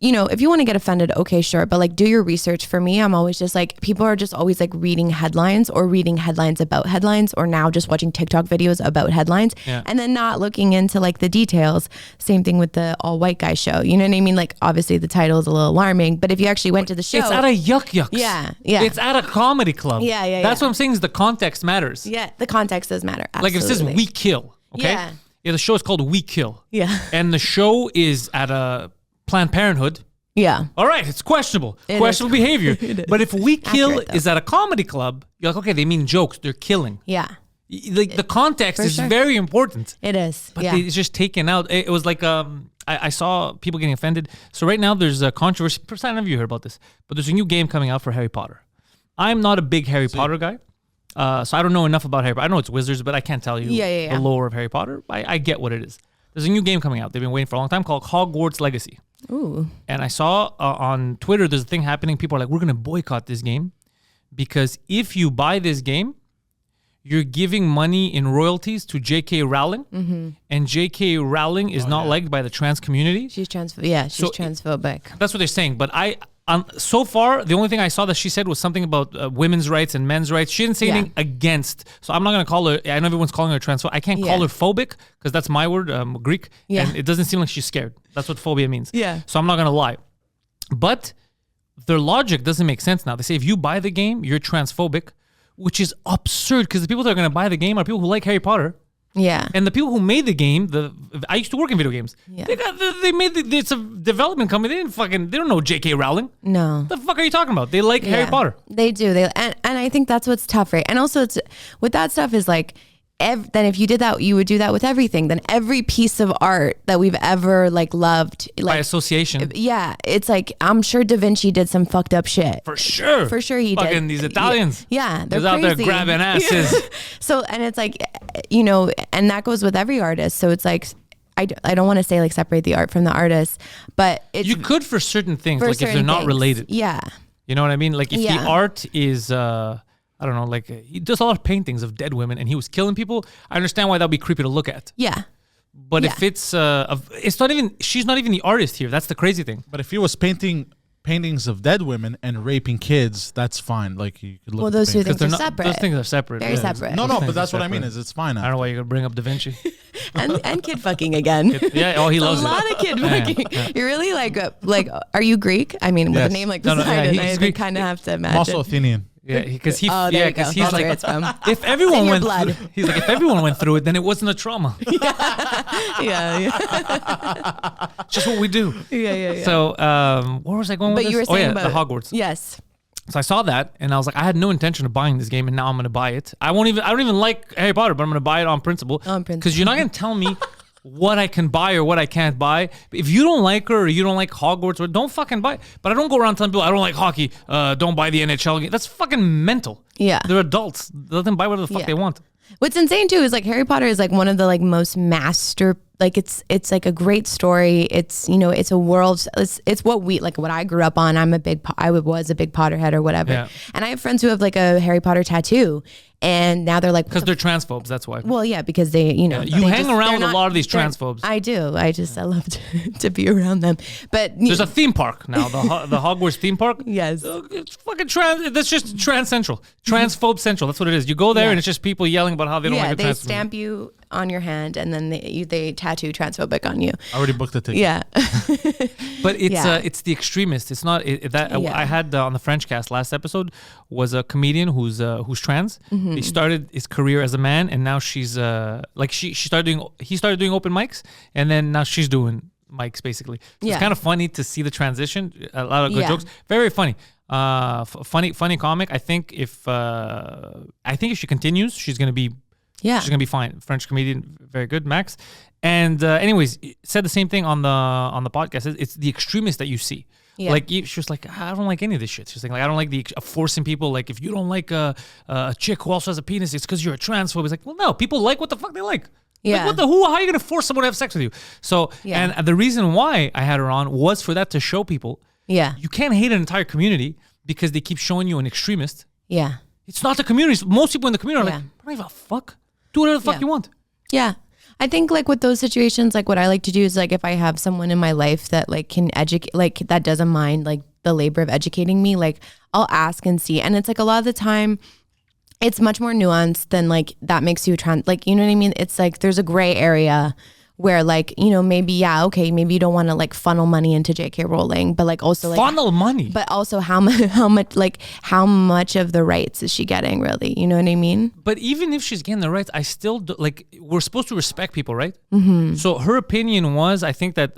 if you want to get offended, okay, sure. But like do your research. For me, I'm always just like, people are just always like reading headlines or reading headlines about headlines or now just watching TikTok videos about headlines and then not looking into like the details. Same thing with the all white guy show. You know what I mean? Like obviously the title is a little alarming, but if you actually went to the show. It's at a Yuck Yucks. Yeah. Yeah. It's at a comedy club. Yeah. That's what I'm saying is the context matters. Yeah. The context does matter. Absolutely. Like if it says We Kill, okay? Yeah, the show is called We Kill. Yeah. And the show is at a Planned Parenthood. Yeah. All right, it's questionable. Questionable behavior. But if We Kill is at a comedy club, you're like, okay, they mean jokes. They're killing. Yeah. Like the context is very important. It is. But it's just taken out. It was like I saw people getting offended. So right now there's a controversy. None of you heard about this, but there's a new game coming out for Harry Potter. I'm not a big Harry Potter guy. So I don't know enough about Harry Potter. I know it's wizards, but I can't tell you the lore of Harry Potter. I get what it is. There's a new game coming out. They've been waiting for a long time called Hogwarts Legacy. Ooh. And I saw on Twitter, there's a thing happening. People are like, we're going to boycott this game because if you buy this game, you're giving money in royalties to J.K. Rowling, and J.K. Rowling is not liked by the trans community. She's transphobic. That's what they're saying. But so far, the only thing I saw that she said was something about women's rights and men's rights. She didn't say anything against. So I'm not going to call her, I know everyone's calling her transphobic. I can't call her phobic because that's my word, Greek. Yeah. And it doesn't seem like she's scared. That's what phobia means. Yeah. So I'm not going to lie. But their logic doesn't make sense now. They say if you buy the game, you're transphobic, which is absurd because the people that are going to buy the game are people who like Harry Potter. Yeah. And the people who made the game, I used to work in video games. Yeah. They made it's a development company. They don't know J.K. Rowling. No. The fuck are you talking about? They like Harry Potter. They do. And I think that's what's tough, right? And also it's with that stuff is like, then if you did that, you would do that with everything. Then every piece of art that we've ever like loved, like By association. Yeah, it's like I'm sure Da Vinci did some fucked up shit. For sure. For sure he did. Fucking these Italians. Yeah, they're Just out there crazy. grabbing asses. So, and it's like, and that goes with every artist. So it's like, I don't want to say like separate the art from the artist, but it's You could for certain things, for like if they're certain not things. related. Yeah. You know what I mean? Like if the Yeah. art is, I don't know, like he does a lot of paintings of dead women and he was killing people. I understand why that would be creepy to look at. Yeah. But if it's not even, she's not even the artist here. That's the crazy thing. But if he was painting paintings of dead women and raping kids, that's fine. Like you could look. Well, at the those two painting. things are not, separate. those things are separate. Very separate. No, Those but things that's are what I mean. separate. Is it's fine. I don't know why you're gonna bring up Da Vinci. and kid fucking again. Yeah, oh, he loves a it. lot of kid fucking. You're really like, are you Greek? I mean, with Yes. a name like No, no, yeah, Poseidon, he's I Greek. kind of have to I'm imagine. also Athenian. Yeah, because he, Oh, there yeah, you go. because he's That's where like, it's from. if everyone in your went, blood. he's like, if everyone went through it, then it wasn't a trauma. yeah. It's just what we do. Yeah. So, where was I going with But this? you were saying the about Hogwarts. Yes. So I saw that and I was like, I had no intention of buying this game, and now I'm gonna buy it. I don't even like Harry Potter, but I'm gonna buy it on principle. On principle. Because you're not gonna tell me what I can buy or what I can't buy. If you don't like her or you don't like Hogwarts, or don't fucking buy it. But I don't go around telling people I don't like hockey. Don't buy the NHL game. That's fucking mental. Yeah. They're adults. Let them buy whatever the fuck Yeah. they want. What's insane too is like Harry Potter is like one of the like most like it's like a great story. It's it's a world. It's what I grew up on. I was a big Potterhead or whatever. Yeah. And I have friends who have like a Harry Potter tattoo, and now they're like, Because they're transphobes. That's why. well, yeah, because they you they hang around they're with a lot of these they're- transphobes. I do. I love to be around them. But There's a theme park now, the Hogwarts theme park. yes. It's fucking that's just trans central, transphobe central. That's what it is. You go there Yeah. and it's just people yelling about how they don't Yeah, like the they trans. stamp you on your hand, and then they tattoo transphobic on you. I already booked the ticket. Yeah. But it's Yeah. it's the extremist. It's not that Yeah. I had on the French cast last episode was a comedian who's trans. Mm-hmm. He started his career as a man, and now she's he started doing open mics, and then now she's doing mics basically. So Yeah. It's kind of funny to see the transition. A lot of good Yeah. jokes. Very funny. Funny comic. I think if she continues, she's gonna be Yeah. she's gonna be fine. French comedian, very good, Max. And anyways, said the same thing on the podcast. It's the extremists that you see. Yeah. Like she was like, I don't like any of this shit. She's like I don't like the forcing people. Like if you don't like a chick who also has a penis, it's because you're a transphobe. It's like, well, no, people like what the fuck they like. Yeah. Like, how are you gonna force someone to have sex with you? So, Yeah. and the reason why I had her on was for that to show people, Yeah. you can't hate an entire community because they keep showing you an extremist. Yeah. It's not the community. Most people in the community are Yeah. like, I don't give a fuck. Do whatever the fuck Yeah. you want. Yeah. I think like with those situations, like what I like to do is like if I have someone in my life that like can educate, like that doesn't mind like the labor of educating me, like I'll ask and see. And it's like a lot of the time it's much more nuanced than like that makes you like, you know what I mean? It's like there's a gray area where like, maybe, maybe you don't want to like funnel money into J.K. Rowling, but like also like Funnel money. but also how much of the rights is she getting really? You know what I mean? But even if she's getting the rights, I still like. We're supposed to respect people, right? Mm-hmm. So her opinion was, I think that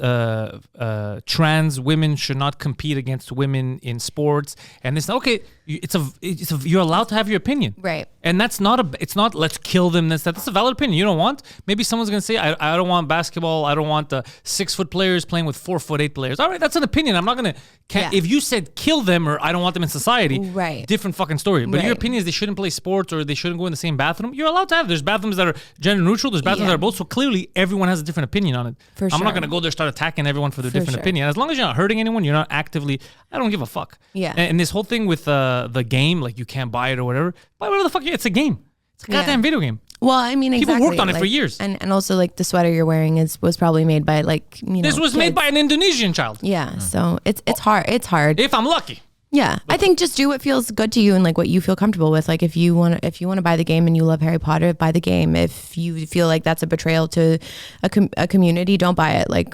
trans women should not compete against women in sports, and it's okay. You're allowed to have your opinion, Right. And that's not it's not let's kill them. That's a valid opinion. You don't want. Maybe someone's gonna say I don't want basketball. I don't want 6-foot players playing with 4'8" players. All right, that's an opinion. I'm not gonna. If you said kill them or I don't want them in society, Right. different fucking story. But your Right. opinion is they shouldn't play sports or they shouldn't go in the same bathroom. You're allowed to have. There's bathrooms that are gender neutral. There's bathrooms Yeah. that are both. So clearly, everyone has a different opinion on it. For I'm sure. not gonna go there start attacking everyone for their different sure. opinion. As long as you're not hurting anyone, you're not actively. I don't give a fuck. Yeah. And this whole thing with the game, like you can't buy it or whatever. Buy whatever the fuck. It's a game. It's a goddamn video game. Well, I mean, People exactly. worked on it for years. And also, like, the sweater you're wearing was probably made by, like, you know. This was made kids. by an Indonesian child. Yeah, so it's hard. It's hard. If I'm lucky. Yeah, I think just do what feels good to you and like what you feel comfortable with. Like if you want to buy the game and you love Harry Potter, buy the game. If you feel like that's a betrayal to a community, don't buy it. Like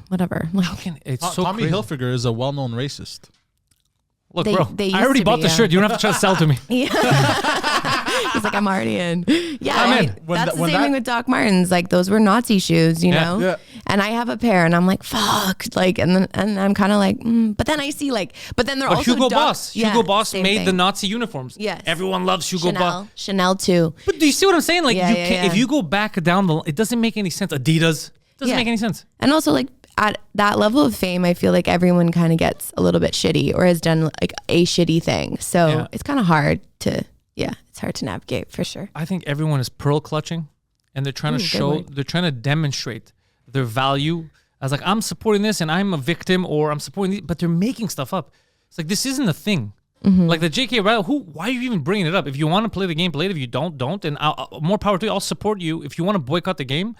whatever. It's so Tommy crazy. Hilfiger is a well-known racist. Look, They- bro, they used I already to bought be, the yeah. shirt. You don't have to try to sell to me. He's like, I'm already in. Yeah, I'm in. that's the same thing with Doc Martens. Like those were Nazi shoes, you Yeah. know. Yeah. And I have a pair, and I'm like, fuck, like, and I'm kind of like, but then I see like, but then they're But also Hugo Doc- Boss. Yeah, Hugo Boss same made thing. the Nazi uniforms. Yes. Everyone loves Hugo Boss. Chanel too. But do you see what I'm saying? Like, Yeah, you yeah, can't, yeah. if you go back down the, it doesn't make any sense. Adidas doesn't Yeah. make any sense. And also, like, at that level of fame, I feel like everyone kind of gets a little bit shitty or has done like a shitty thing. So Yeah. it's kind of hard to, it's hard to navigate for sure. I think everyone is pearl clutching, and they're trying to good show, word. they're trying to demonstrate their value as like, I'm supporting this and I'm a victim, or I'm supporting this, but they're making stuff up. It's like, this isn't a thing. Mm-hmm. Like the JK Rowling, why are you even bringing it up? If you want to play the game, play it. If you don't. And more power to you. I'll support you. If you want to boycott the game,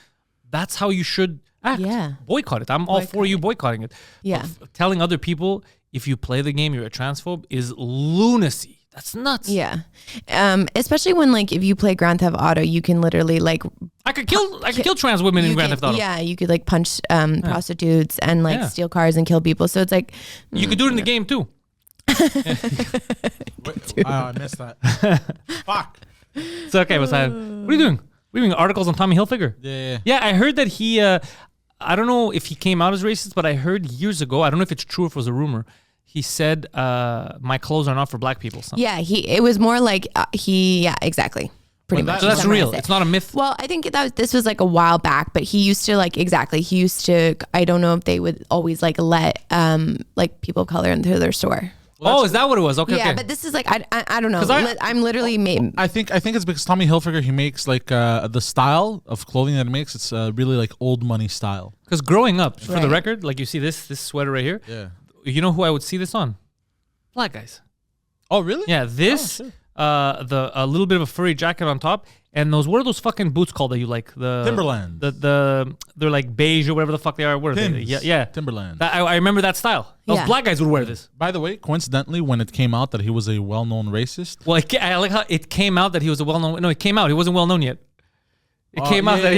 that's how you should act. Yeah. Boycott it. I'm all for you boycotting it. Yeah. But telling other people, if you play the game, you're a transphobe, is lunacy. That's nuts. Yeah. Especially when like if you play Grand Theft Auto, you can literally like I could kill trans women in you Grand can- Theft Auto. Yeah, you could like punch prostitutes and like Yeah. steal cars and kill people. So it's like You could do it in the game too. I missed that. Fuck. It's okay. What are you doing? We're doing articles on Tommy Hilfiger. Yeah. Yeah, I heard that he, I don't know if he came out as racist, but I heard years ago, I don't know if it's true or if it was a rumor, he said, my clothes are not for black people. Something. yeah, it was more like exactly. Pretty much. So that's Summarized real. it. It's not a myth. Well, I think this was like a while back, but he used to I don't know if they would always like let like people of color into their store. Oh, is that what it was? Okay, Yeah, okay. but this is like I don't know. 'Cause I'm literally made. I think it's because Tommy Hilfiger, he makes like the style of clothing that he makes. It's really like old money style. Because growing up, for the Right. record, like you see this sweater right here. Yeah. You know who I would see this on? Black guys. Oh, really? Yeah, this, a little bit of a furry jacket on top, and what are those fucking boots called that you like? The Timberland. They're like beige or whatever the fuck they are. What are they? Timbs. Yeah. Timberland. That, I remember that style. Those Yeah. black guys would wear this. By the way, coincidentally, when it came out that he was a well-known racist, Well, I like how it came out that he was a well-known. No, it came out. He wasn't well-known yet. It came out that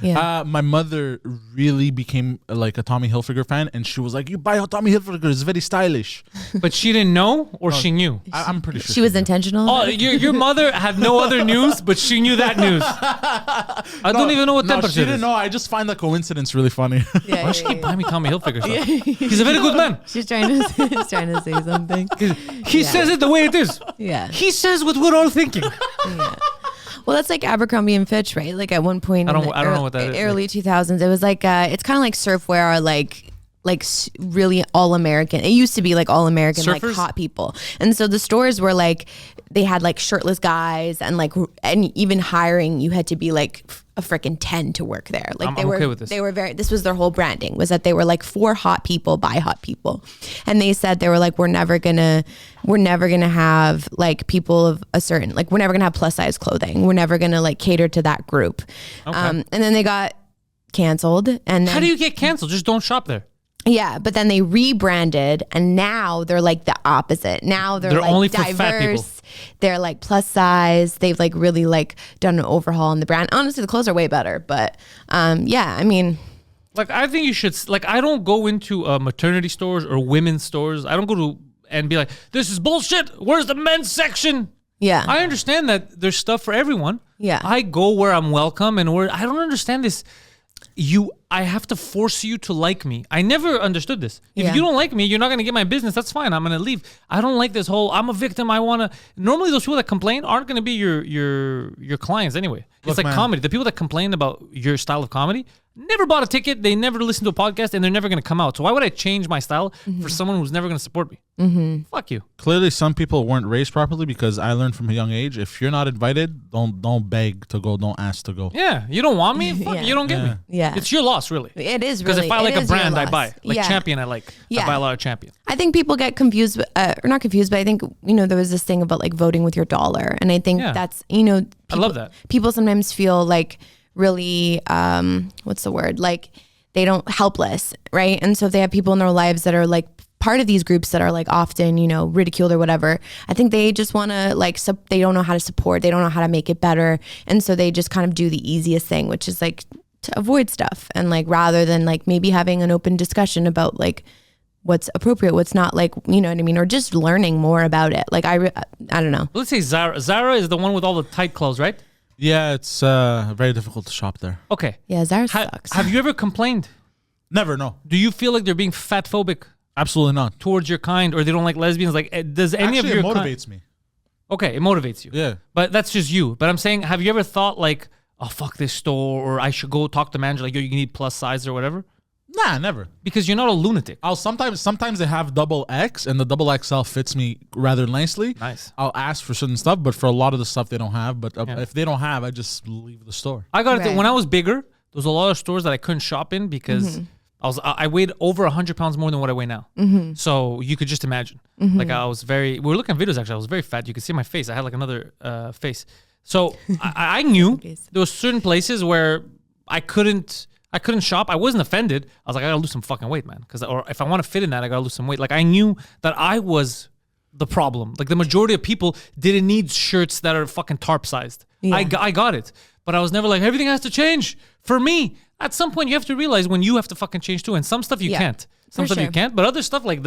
Yeah. my mother really became like a Tommy Hilfiger fan, and she was like, "You buy a Tommy Hilfiger; it's very stylish." But she didn't know, or she knew. I'm pretty sure She was knew. intentional. Oh, your mother had no other news, but she knew that news. I don't even know what No, temperature she it didn't is. know. I just find the coincidence really funny. Yeah, Why does she keep buying me Tommy Hilfiger stuff? He's a very good man. She's trying to say something. He says it the way it is. Yeah. He says what we're all thinking. Well, that's like Abercrombie and Fitch, right? Like at one point, I don't in the know what that is. Early 2000s, it was like it's kind of like surfwear, like really all American. It used to be like all American, like Surfers? hot people, and so the stores were like they had like shirtless guys and even hiring you had to be like a freaking 10 to work there. Like I'm they were okay with this. They were this was their whole branding was that they were like for hot people by hot people, and they said they were like we're never gonna have like people of a certain like we're never gonna have plus size clothing. We're never gonna like cater to that group. Okay. And then they got canceled, and then How do you get canceled? Just don't shop there. yeah, but then they rebranded, and now they're like the opposite. Now they're like only for diverse. fat people. They're like plus size. They've like really like done an overhaul in the brand. Honestly, the clothes are way better, but yeah, I mean, Like, I think you should, like, I don't go into maternity stores or women's stores. I don't go to and be like, this is bullshit. Where's the men's section? yeah, I understand that there's stuff for everyone. Yeah. I go where I'm welcome and where I don't understand this. I have to force you to like me. I never understood this. If Yeah. you don't like me, you're not going to get my business. That's fine. I'm going to leave. I don't like this whole, I'm a victim. I want to, normally those people that complain aren't going to be your clients anyway. It's Look, like man. comedy. The people that complain about your style of comedy never bought a ticket. They never listened to a podcast and they're never going to come out. So why would I change my style for someone who's never going to support me? Fuck you. Clearly, some people weren't raised properly because I learned from a young age: if you're not invited, don't beg to go, don't ask to go. Yeah. You don't want me? Fuck Yeah. you. Don't get me. Yeah. It's your loss. loss, really. It is Because really. if I like it a is your brand, I loss. buy. Like Yeah. Champion, I like. Yeah. I buy a lot of Champion. I think people get confused, or not confused, but I think, there was this thing about like voting with your dollar. And I think Yeah. that's, I love that. People sometimes feel like really, what's the word? Like they don't helpless, right? And so if they have people in their lives that are like part of these groups that are like often, ridiculed or whatever, I think they just want to like, they don't know how to support, they don't know how to make it better. And so they just kind of do the easiest thing, which is like to avoid stuff. And like, rather than like maybe having an open discussion about like what's appropriate, what's not, like, you know what I mean? Or just learning more about it. Like, I don't know. Let's say Zara. Zara is the one with all the tight clothes, right? Yeah, it's very difficult to shop there. Okay. Yeah, Zara sucks. Have you ever complained? Never, no. Do you feel like they're being fat phobic Absolutely not. towards your kind, or they don't like lesbians? Like, does any Actually, of your it motivates me. Okay, it motivates you. Yeah. But that's just you. But I'm saying, have you ever thought like, oh, fuck this store, or I should go talk to the manager, like, yo, you need plus size or whatever? Nah, never. Because you're not a lunatic. I'll sometimes they have double X and the double XL fits me rather nicely. Nice. I'll ask for certain stuff, but for a lot of the stuff they don't have. But Yeah. if they don't have, I just leave the store. I got it Right. when I was bigger. There was a lot of stores that I couldn't shop in because I weighed over 100 pounds more than what I weigh now. So you could just imagine. Like I was we were looking at videos actually. I was very fat. You could see my face. I had like another face. So I knew there was certain places where I couldn't shop. I wasn't offended. I was like, I gotta lose some fucking weight, man. Or if I want to fit in that, I gotta lose some weight. Like I knew that I was the problem. Like the majority of people didn't need shirts that are fucking tarp sized. Yeah. I got it. But I was never like, everything has to change. For me, at some point you have to realize when you have to fucking change too. And some stuff you Yeah, can't. Some for stuff you sure. can't. But other stuff like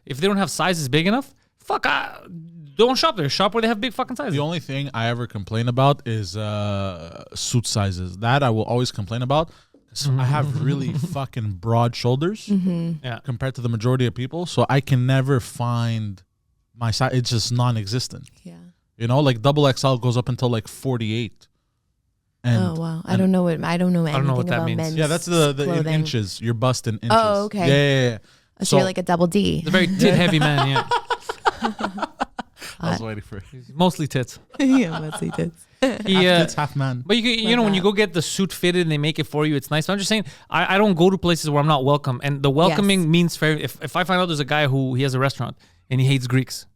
if they don't have sizes big enough, don't shop there. Shop where they have big fucking sizes. The only thing I ever complain about is suit sizes. That I will always complain about. So I have really fucking broad shoulders Yeah. compared to the majority of people. So I can never find my size. It's just non-existent. Yeah. Like double XL goes up until like 48. And Oh wow, I don't know anything what that about means. men's yeah, that's the in clothing. inches. Your bust in inches. Oh, okay. Yeah. So you're like a double D. He's a very tit heavy man, yeah. I was waiting for it. He's mostly tits. Yeah, mostly tits. He, Half tits, half man. But you know, when you go get the suit fitted and they make it for you, it's nice. But I'm just saying, I don't go to places where I'm not welcome. And the welcoming Yes. means fair. If I find out there's a guy who he has a restaurant and he hates Greeks,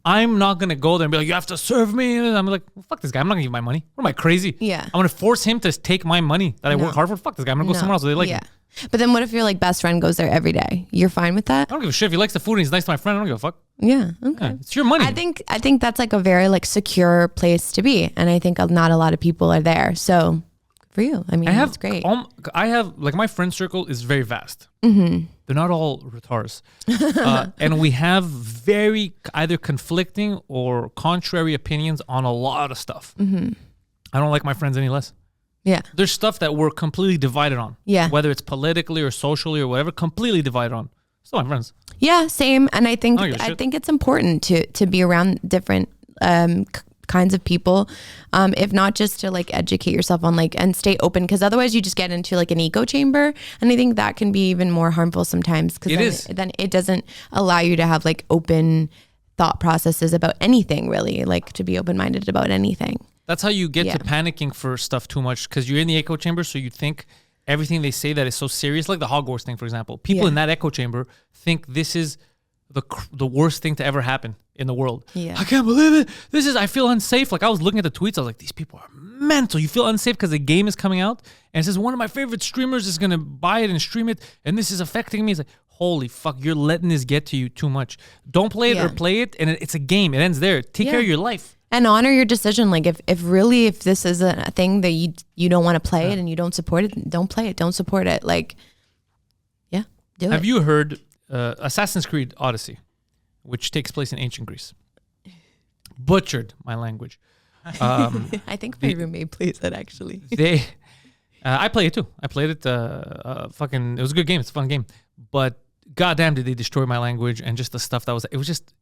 I'm not gonna go there and be like, you have to serve me. And I'm like, well, fuck this guy. I'm not gonna give him my money. What am I, crazy? Yeah. I'm gonna force him to take my money that I work hard for. Fuck this guy. I'm gonna go somewhere else where they like yeah. him. But then what if your like best friend goes there every day? You're fine with that? I don't give a shit if he likes the food and he's nice to my friend. I don't give a fuck. Yeah. Okay. Yeah, it's your money. I think that's like a very like secure place to be, and I think not a lot of people are there. So for you, I mean, it's great. I have like my friend circle is very vast. They're not all retards, and we have very either conflicting or contrary opinions on a lot of stuff. I don't like my friends any less. Yeah. There's stuff that we're completely divided on. Yeah. Whether it's politically or socially or whatever, completely divided on. Still my friends. Yeah, same. And I think I don't give a shit. it's important to be around different kinds of people, if not just to like educate yourself on like and stay open, because otherwise you just get into like an echo chamber, and I think that can be even more harmful sometimes, because then it doesn't allow you to have like open thought processes about anything, really, like to be open-minded about anything. That's how you get to panicking for stuff too much, because you're in the echo chamber, so you think everything they say that is so serious, like the Hogwarts thing, for example. People in that echo chamber think this is the worst thing to ever happen in the world. Yeah. I can't believe it. I feel unsafe. Like I was looking at the tweets, I was like, these people are mental. You feel unsafe because the game is coming out, and it says one of my favorite streamers is gonna buy it and stream it, and this is affecting me. It's like, holy fuck, you're letting this get to you too much. Don't play it or play it, and it's a game. It ends there. Take care of your life. And honor your decision. Like if this is a thing that you don't want to play it and you don't support it, don't play it. Don't support it. Like, do it. Have you heard Assassin's Creed Odyssey, which takes place in ancient Greece? Butchered my language. I think my roommate plays it actually. I play it too. I played it. It was a good game. It's a fun game. But goddamn, did they destroy my language and just the stuff that was. It was just.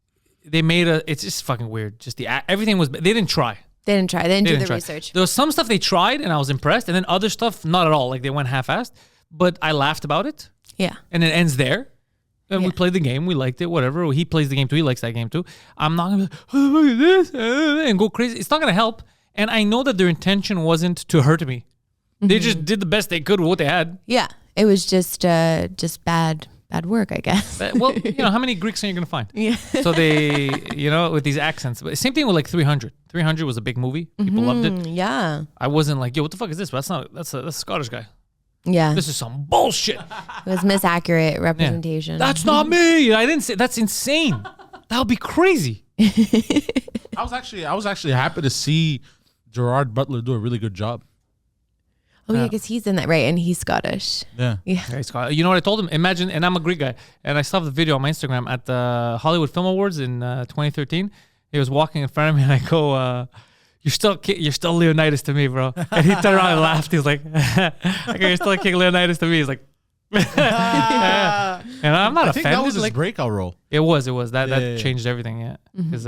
It's just fucking weird. Just everything was. They didn't try. They didn't try. They didn't do the try. research. There was some stuff they tried and I was impressed, and then other stuff not at all. Like they went half-assed. But I laughed about it. Yeah. And it ends there. And we played the game. We liked it. Whatever. He plays the game too. He likes that game too. I'm not gonna be like, oh, look at this and go crazy. It's not gonna help. And I know that their intention wasn't to hurt me. They just did the best they could with what they had. Yeah, it was just bad work, I guess. Well, how many Greeks are you gonna find? Yeah. So they, with these accents. But same thing with like 300. 300 was a big movie. People loved it. Yeah. I wasn't like, yo, what the fuck is this? But that's a Scottish guy. Yeah. This is some bullshit. It was misaccurate representation. That's not me. I didn't say. That's insane. That would be crazy. I was actually happy to see Gerard Butler do a really good job. Oh yeah, because he's in that, right? And he's Scottish. Yeah. Yeah. Hey, Scott, you know what I told him? Imagine, and I'm a Greek guy, and I saw the video on my Instagram at the Hollywood Film Awards in 2013. He was walking in front of me, and I go, "You're still Leonidas to me, bro." And he turned around and laughed. He was like, "Okay, you're still King Leonidas to me." He's like, and I'm not I offended. think that was his like, breakout role. it was that Yeah. changed everything, yeah, because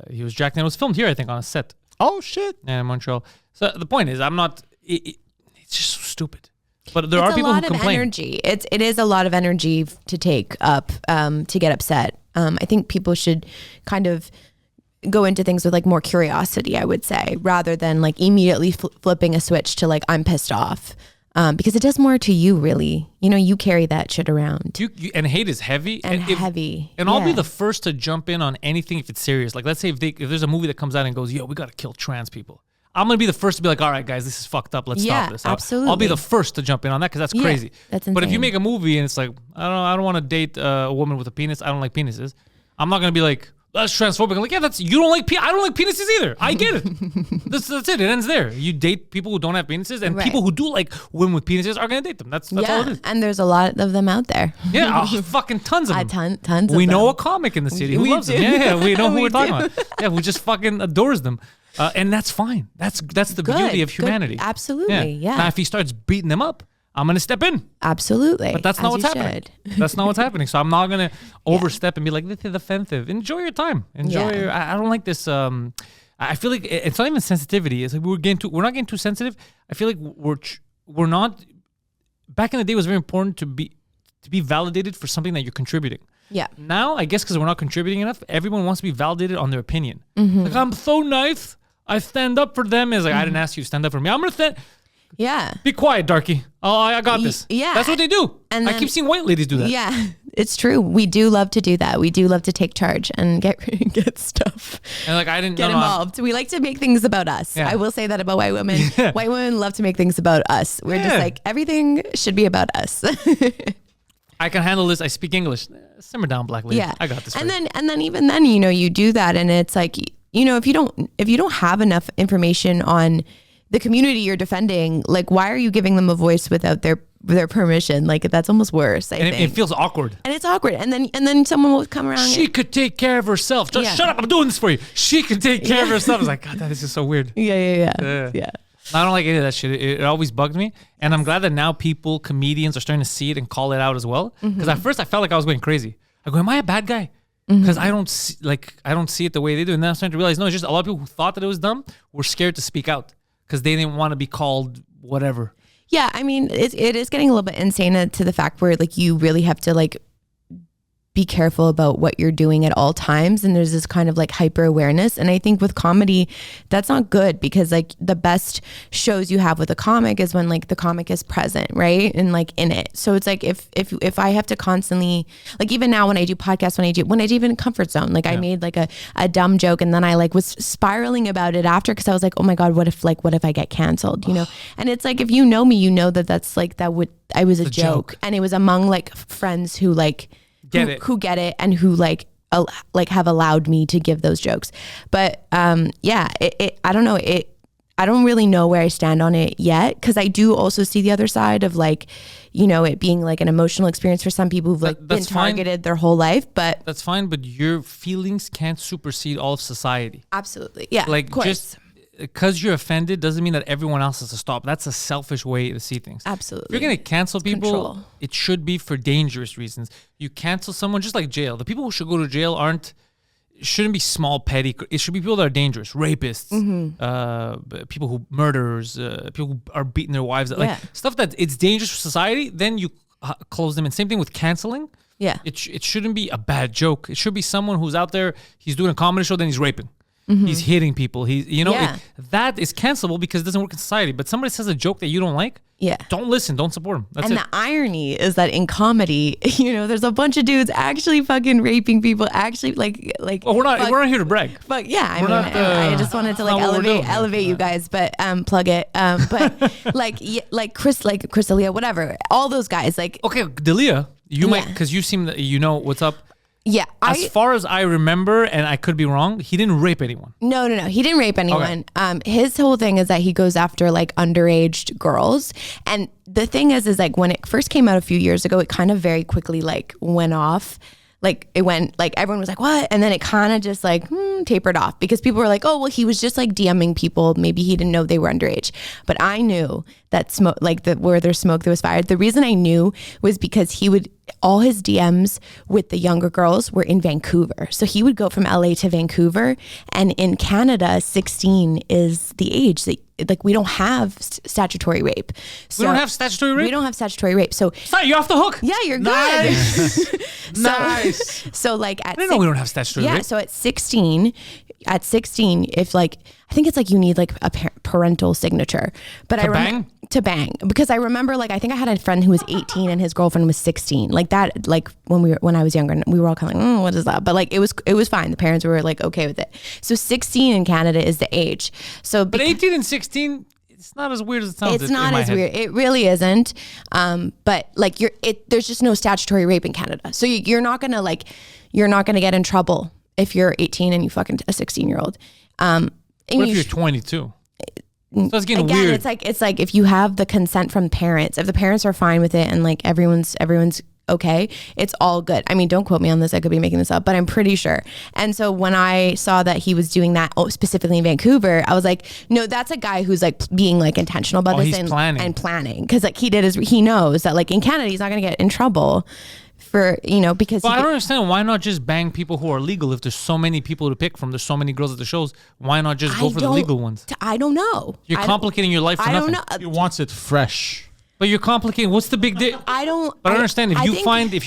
he was jacked, and it was filmed here, I think, on a set, Oh shit! in Montreal. So the point is, I'm not. It's just so stupid. But there It's are people who a lot of complain. energy. It is a lot of energy to take up to get upset. I think people should kind of go into things with like more curiosity, I would say, rather than like immediately flipping a switch to like I'm pissed off. Because it does more to you, really. You carry that shit around. You and hate is heavy And if- heavy. And I'll be Yeah. the first to jump in on anything if it's serious. Like, let's say if there's a movie that comes out and goes, "Yo, we gotta kill trans people," I'm gonna be the first to be like, "All right, guys, this is fucked up. Let's Yeah, stop this." absolutely. I'll be the first to jump in on that because that's Yeah, crazy. that's But if you insane. make a movie and it's like, I don't want to date a woman with a penis. I don't like penises. I'm not gonna be like, "That's transphobic." I'm like, yeah, you don't like I don't like penises either. I get it. that's it. It ends there. You date people who don't have penises, and Right. people who do like women with penises are gonna date them. That's all it Yeah, is. and there's a lot of them out there. Yeah, fucking tons of A them. tons of We know them. a comic in the city who We loves them. do. Yeah, we know who We we're talking do. about. Yeah, who just fucking adores them. And that's fine. That's the Good, beauty of good. humanity. Absolutely, yeah. Now, if he starts beating them up, I'm going to step in. Absolutely. But that's not as what's you happening. should. That's not what's happening. So I'm not going to overstep and be like, this is offensive. Enjoy your time. Enjoy Yeah. your, I don't like this. I feel like it's not even sensitivity. It's like we're not getting too sensitive. I feel like we're not, back in the day it was very important to be validated for something that you're contributing. Yeah. Now, I guess because we're not contributing enough, everyone wants to be validated on their opinion. Mm-hmm. Like, I'm so nice. I stand up for them. It's like, I didn't ask you to stand up for me. I'm going to Yeah. be quiet, darky. Oh, I got this. yeah. That's what they do. And I then- keep seeing white ladies do that. Yeah, it's true. We do love to do that. We do love to take charge and get stuff, And like, I didn't get no, no, I'm- involved. We like to make things about us. Yeah. I will say that about white women. White women love to make things about us. We're just Yeah. like, everything should be about us. I can handle this. I speak English. Simmer down, black lady. Yeah, I got this. And for you. then even then, you do that, and it's like, if you don't have enough information on the community you're defending, like, why are you giving them a voice without their permission? Like, that's almost worse. I And think it feels awkward. and it's awkward. And then someone will come around. She could take care of herself. Just Yeah. shut up. I'm doing this for you. She can take care of herself. I was like, God, that is just so weird. Yeah. I don't like any of that shit. It always bugged me. And I'm glad that now comedians are starting to see it and call it out as well. Because at first I felt like I was going crazy. I go, am I a bad guy? Because I don't see it the way they do. And then I'm starting to realize, no, it's just a lot of people who thought that it was dumb were scared to speak out because they didn't want to be called whatever. Yeah, I mean, it is getting a little bit insane to the fact where like you really have to like be careful about what you're doing at all times, and there's this kind of like hyper awareness. And I think with comedy, that's not good, because like the best shows you have with a comic is when like the comic is present, right, and like in it. So it's like if I have to constantly, like, even now when I do podcasts, when I do even Comfort Zone, like I made like a dumb joke, and then I like was spiraling about it after, because I was like, oh my god, what if I get canceled, And it's like, if you know me, you know that I was a joke, and it was among like friends who like who get it and who like have allowed me to give those jokes. But I don't know, I don't really know where I stand on it yet, because I do also see the other side of like, it being like an emotional experience for some people who've like been targeted their whole life. But that's fine, but your feelings can't supersede all of society. Absolutely. Yeah. Like, of course. just because you're offended doesn't mean that everyone else has to stop. That's a selfish way to see things. Absolutely. If you're going to cancel people, control. it should be for dangerous reasons. You cancel someone, just like jail. The people who should go to jail shouldn't be small, petty. It should be people that are dangerous, rapists, people who murderers, people who are beating their wives, like stuff that it's dangerous for society. Then you close them. And same thing with canceling. Yeah. It shouldn't be a bad joke. It should be someone who's out there, he's doing a comedy show, then he's raping. He's hitting people. Yeah. That is cancelable because it doesn't work in society. But somebody says a joke that you don't like, don't listen, don't support him. That's and it. the irony is that in comedy, there's a bunch of dudes actually fucking raping people, actually like. Well, we're not here to brag. But yeah, We're I just wanted to like not what we're doing. elevate you guys, but plug it. But like Chris D'Elia, whatever, all those guys, like. Okay, D'Elia, you might, because you seem that you know what's up. Yeah, as far as I remember, and I could be wrong, he didn't rape anyone. No, he didn't rape anyone. His whole thing is that he goes after like underage girls, and the thing is like when it first came out a few years ago, it kind of very quickly like went off. Like it went like everyone was like what, and then it kind of just like tapered off because people were like, oh well, he was just like DMing people. Maybe he didn't know they were underage. But I knew that smoke, like where there's smoke, there was fire. The reason I knew was because all his DMs with the younger girls were in Vancouver. So he would go from LA to Vancouver, and in Canada, 16 is the age that like we don't have statutory rape. So we don't have statutory rape? We don't have statutory rape. So sorry, you're off the hook. Yeah, you're nice. good. Nice. So like at I didn't know we don't have statutory rape. Yeah, so at 16, if like I think it's like you need like a parental signature. But to bang because I remember like I think I had a friend who was 18 and his girlfriend was 16. Like that, like when I was younger, we were all kind of like, what is that? But like it was fine. The parents were like okay with it. So 16 in Canada is the age. So but 18 and 16, it's not as weird as it sounds. It's not as weird. It really isn't. But like there's just no statutory rape in Canada. So you're not gonna get in trouble if you're 18 and you fucking a 16-year-old. What if you're 22? So it's getting again, weird. It's like if you have the consent from parents, if the parents are fine with it and like everyone's okay, it's all good. I mean, don't quote me on this. I could be making this up, but I'm pretty sure. And so when I saw that he was doing that specifically in Vancouver, I was like, no, that's a guy who's like being like intentional about this and planning. Cause like he knows that like in Canada, he's not going to get in trouble for, because I don't understand. Why not just bang people who are legal? If there's so many people to pick from, there's so many girls at the shows, why not just go for the legal ones? I don't know. You're complicating your life for nothing. I don't know. He wants it fresh. But you're complicating. What's the big deal? I don't understand. If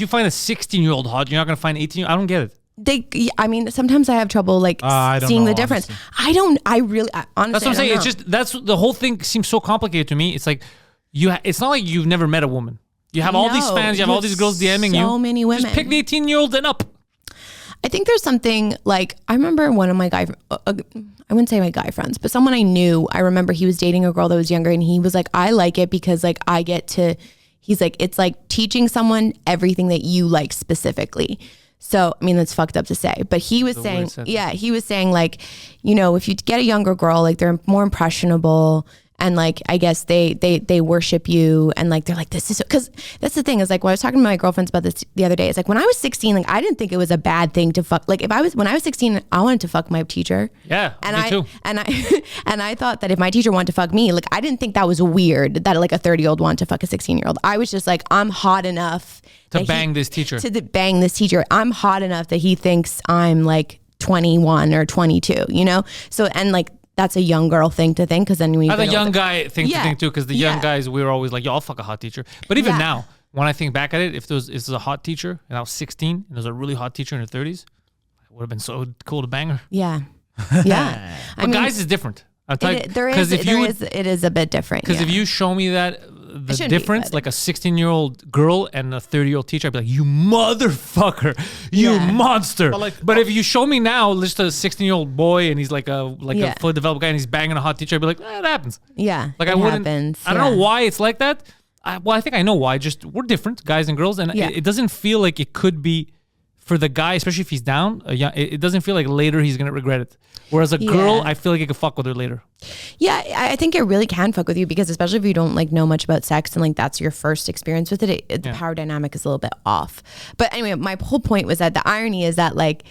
you find a 16-year-old hot, you're not going to find 18. I don't get it. Sometimes I have trouble like seeing the difference. Honestly. Honestly, that's what I'm saying. It's just, that's the whole thing seems so complicated to me. It's like it's not like you've never met a woman. You have all these fans. You have all these girls DMing you. So many women. Just pick the 18-year-old and up. I think there's something like, I remember one of my I wouldn't say my guy friends, but someone I knew, I remember he was dating a girl that was younger and he was like, I like it because like he's like, it's like teaching someone everything that you like specifically. So, I mean, that's fucked up to say, but he was saying like, if you get a younger girl, like they're more impressionable. And like, I guess they worship you and like, they're like, this is, because that's the thing is like, when I was talking to my girlfriends about this the other day, it's like when I was 16, like I didn't think it was a bad thing to fuck. Like when I was 16, I wanted to fuck my teacher. Yeah, and me too. And I thought that if my teacher wanted to fuck me, like I didn't think that was weird that like a 30-year-old wanted to fuck a 16-year-old. I was just like, I'm hot enough to bang this teacher. Bang this teacher. I'm hot enough that he thinks I'm like 21 or 22, So, and like, that's a young girl thing to think because then we. That's a young guy thing to think too because the young guys we were always like, yo, I'll fuck a hot teacher. But even now, when I think back at it, if this is a hot teacher and I was 16 and there's a really hot teacher in her 30s, it would have been so cool to bang her. Yeah, But guys is different. I'll tell you, it is a bit different. Because if you show me the difference, like a 16-year-old girl and a 30-year-old teacher, I'd be like, you motherfucker, you monster. But if you show me now just a 16-year-old boy and he's like a fully developed guy and he's banging a hot teacher, I'd be like, that happens. Yeah, like I don't know why it's like that. I think I know why. Just we're different, guys and girls, and it doesn't feel like it could be for the guy, especially if he's down. It doesn't feel like later he's gonna regret it. Whereas a girl, I feel like you could fuck with her later. Yeah, I think it really can fuck with you because especially if you don't like know much about sex and like that's your first experience with it, the power dynamic is a little bit off. But anyway, my whole point was that the irony is that like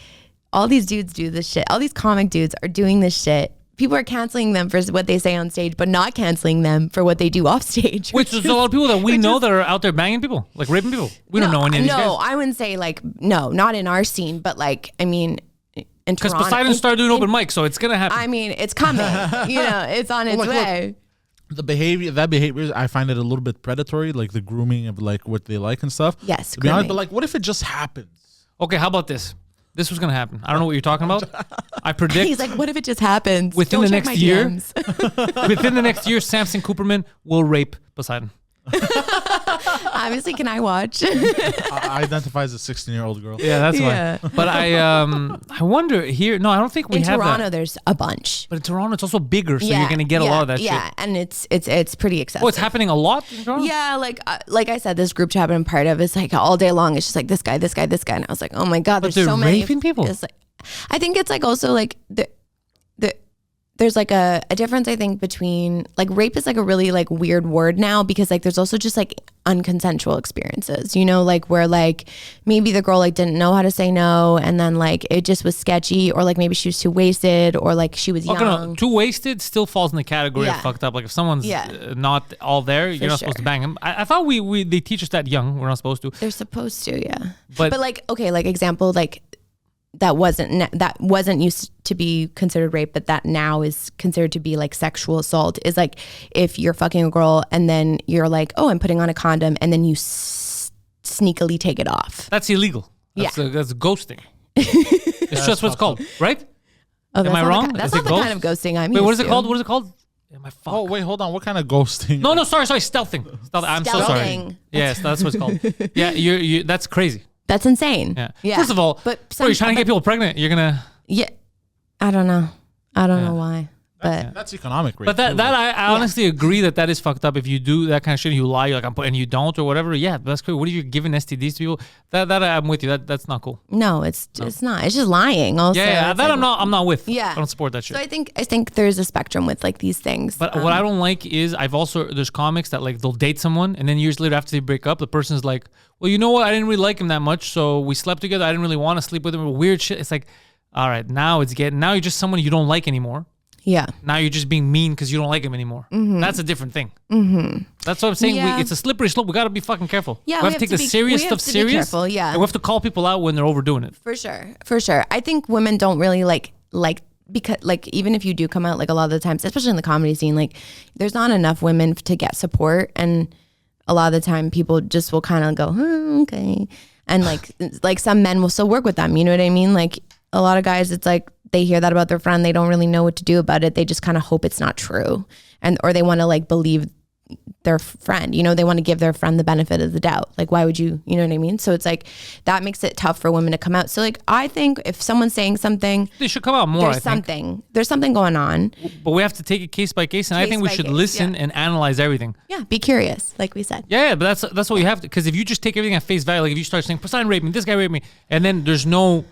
all these dudes do this shit. All these comic dudes are doing this shit. People are canceling them for what they say on stage, but not canceling them for what they do off stage. Which is a lot of people that we know that are out there banging people, like raping people. We don't know any of these guys. No, I wouldn't say like, no, not in our scene, but like, I mean, because Poseidon started doing open mic, so it's gonna happen. I mean, it's coming. It's on its way. The behavior, I find it a little bit predatory, like the grooming of like what they like and stuff. Yes, to be honest, but like, what if it just happens? Okay, how about this? This was gonna happen. I don't know what you're talking about. I predict. He's like, what if it just happens? Within Don't the check next my year. DMs. Within the next year, Samson Cooperman will rape Poseidon. Obviously, can I watch? I identify as a 16-year-old girl. Yeah, that's Yeah. why. But I wonder here. No, I don't think we In have Toronto, that. there's a bunch. But in Toronto, it's also bigger, so you're gonna get a lot of that yeah, shit. and it's pretty excessive. Oh, it's happening a lot in Toronto. Yeah, like I said, this group chat I'm part of is like all day long. It's just like this guy, and I was like, oh my god, But there's so they're many raping people? It's like, I think it's like also like there's like a difference I think between like rape is like a really like weird word now because like there's also just like unconsensual experiences, you know, like where like maybe the girl like didn't know how to say no and then like it just was sketchy or like maybe she was too wasted or like she was young. Okay, no, too wasted still falls in the category of Yeah. fucked up. Like if someone's Yeah. not all there, you're not supposed to sure. bang him. I thought they teach us that young. We're not supposed to. They're supposed to, yeah. But- But like okay, like example like that wasn't used to be considered rape, but that now is considered to be like sexual assault is like if you're fucking a girl and then you're like, oh, I'm putting on a condom and then you sneakily take it off. That's illegal. That's ghosting. It's just what it's called, right? Oh, that's I not wrong? That's Is not it the ghost? kind of ghosting I'm Wait, what is used it to. called? What is it called? Am I fuck? Oh, wait, hold on. What kind of ghosting? No, sorry, stealthing. I'm so sorry. Stealthing. Yes, that's what it's called. Yeah, you. That's crazy. That's insane. Yeah. First of all, but bro, you're trying to get people pregnant. You're gonna. Yeah, I don't know. I don't know why, but That's economic rape. But that too. I honestly agree that is fucked up. If you do that kind of shit, you lie, you're like and you don't or whatever. Yeah, that's cool. What are you giving STDs to people? That I'm with you. That's not cool. no, it's not. It's just lying. Also, Yeah, It's that like- I'm not with. Yeah. I don't support that shit. So I think there's a spectrum with like these things. But what I don't like is there's comics that like they'll date someone and then years later after they break up, the person's like, well, you know what? I didn't really like him that much, so we slept together. I didn't really want to sleep with him. Weird shit. It's like, all right, now you're just someone you don't like anymore. Yeah. Now you're just being mean because you don't like him anymore. That's a different thing. That's what I'm saying. Yeah. It's a slippery slope. We got to be fucking careful. Yeah, we have to take the serious stuff serious. Careful, yeah. And we have to call people out when they're overdoing it. For sure. I think women don't really like because like even if you do come out like a lot of the times, especially in the comedy scene, like there's not enough women to get support, and a lot of the time people just will kind of go, okay, and like some men will still work with them. You know what I mean? Like a lot of guys, it's like they hear that about their friend, they don't really know what to do about it. They just kind of hope it's not true, or they want to like believe their friend, you know, they want to give their friend the benefit of the doubt. Like, why would you know what I mean? So it's like, that makes it tough for women to come out. So like, I think if someone's saying something, They should come out more, there's something going on. But we have to take it case by case. And I Case think we by should case, listen yeah. and analyze everything. Yeah. Be curious. Like we said. Yeah, but that's what you have to, because if you just take everything at face value, like if you start saying, Poseidon raped me, this guy raped me, and then there's no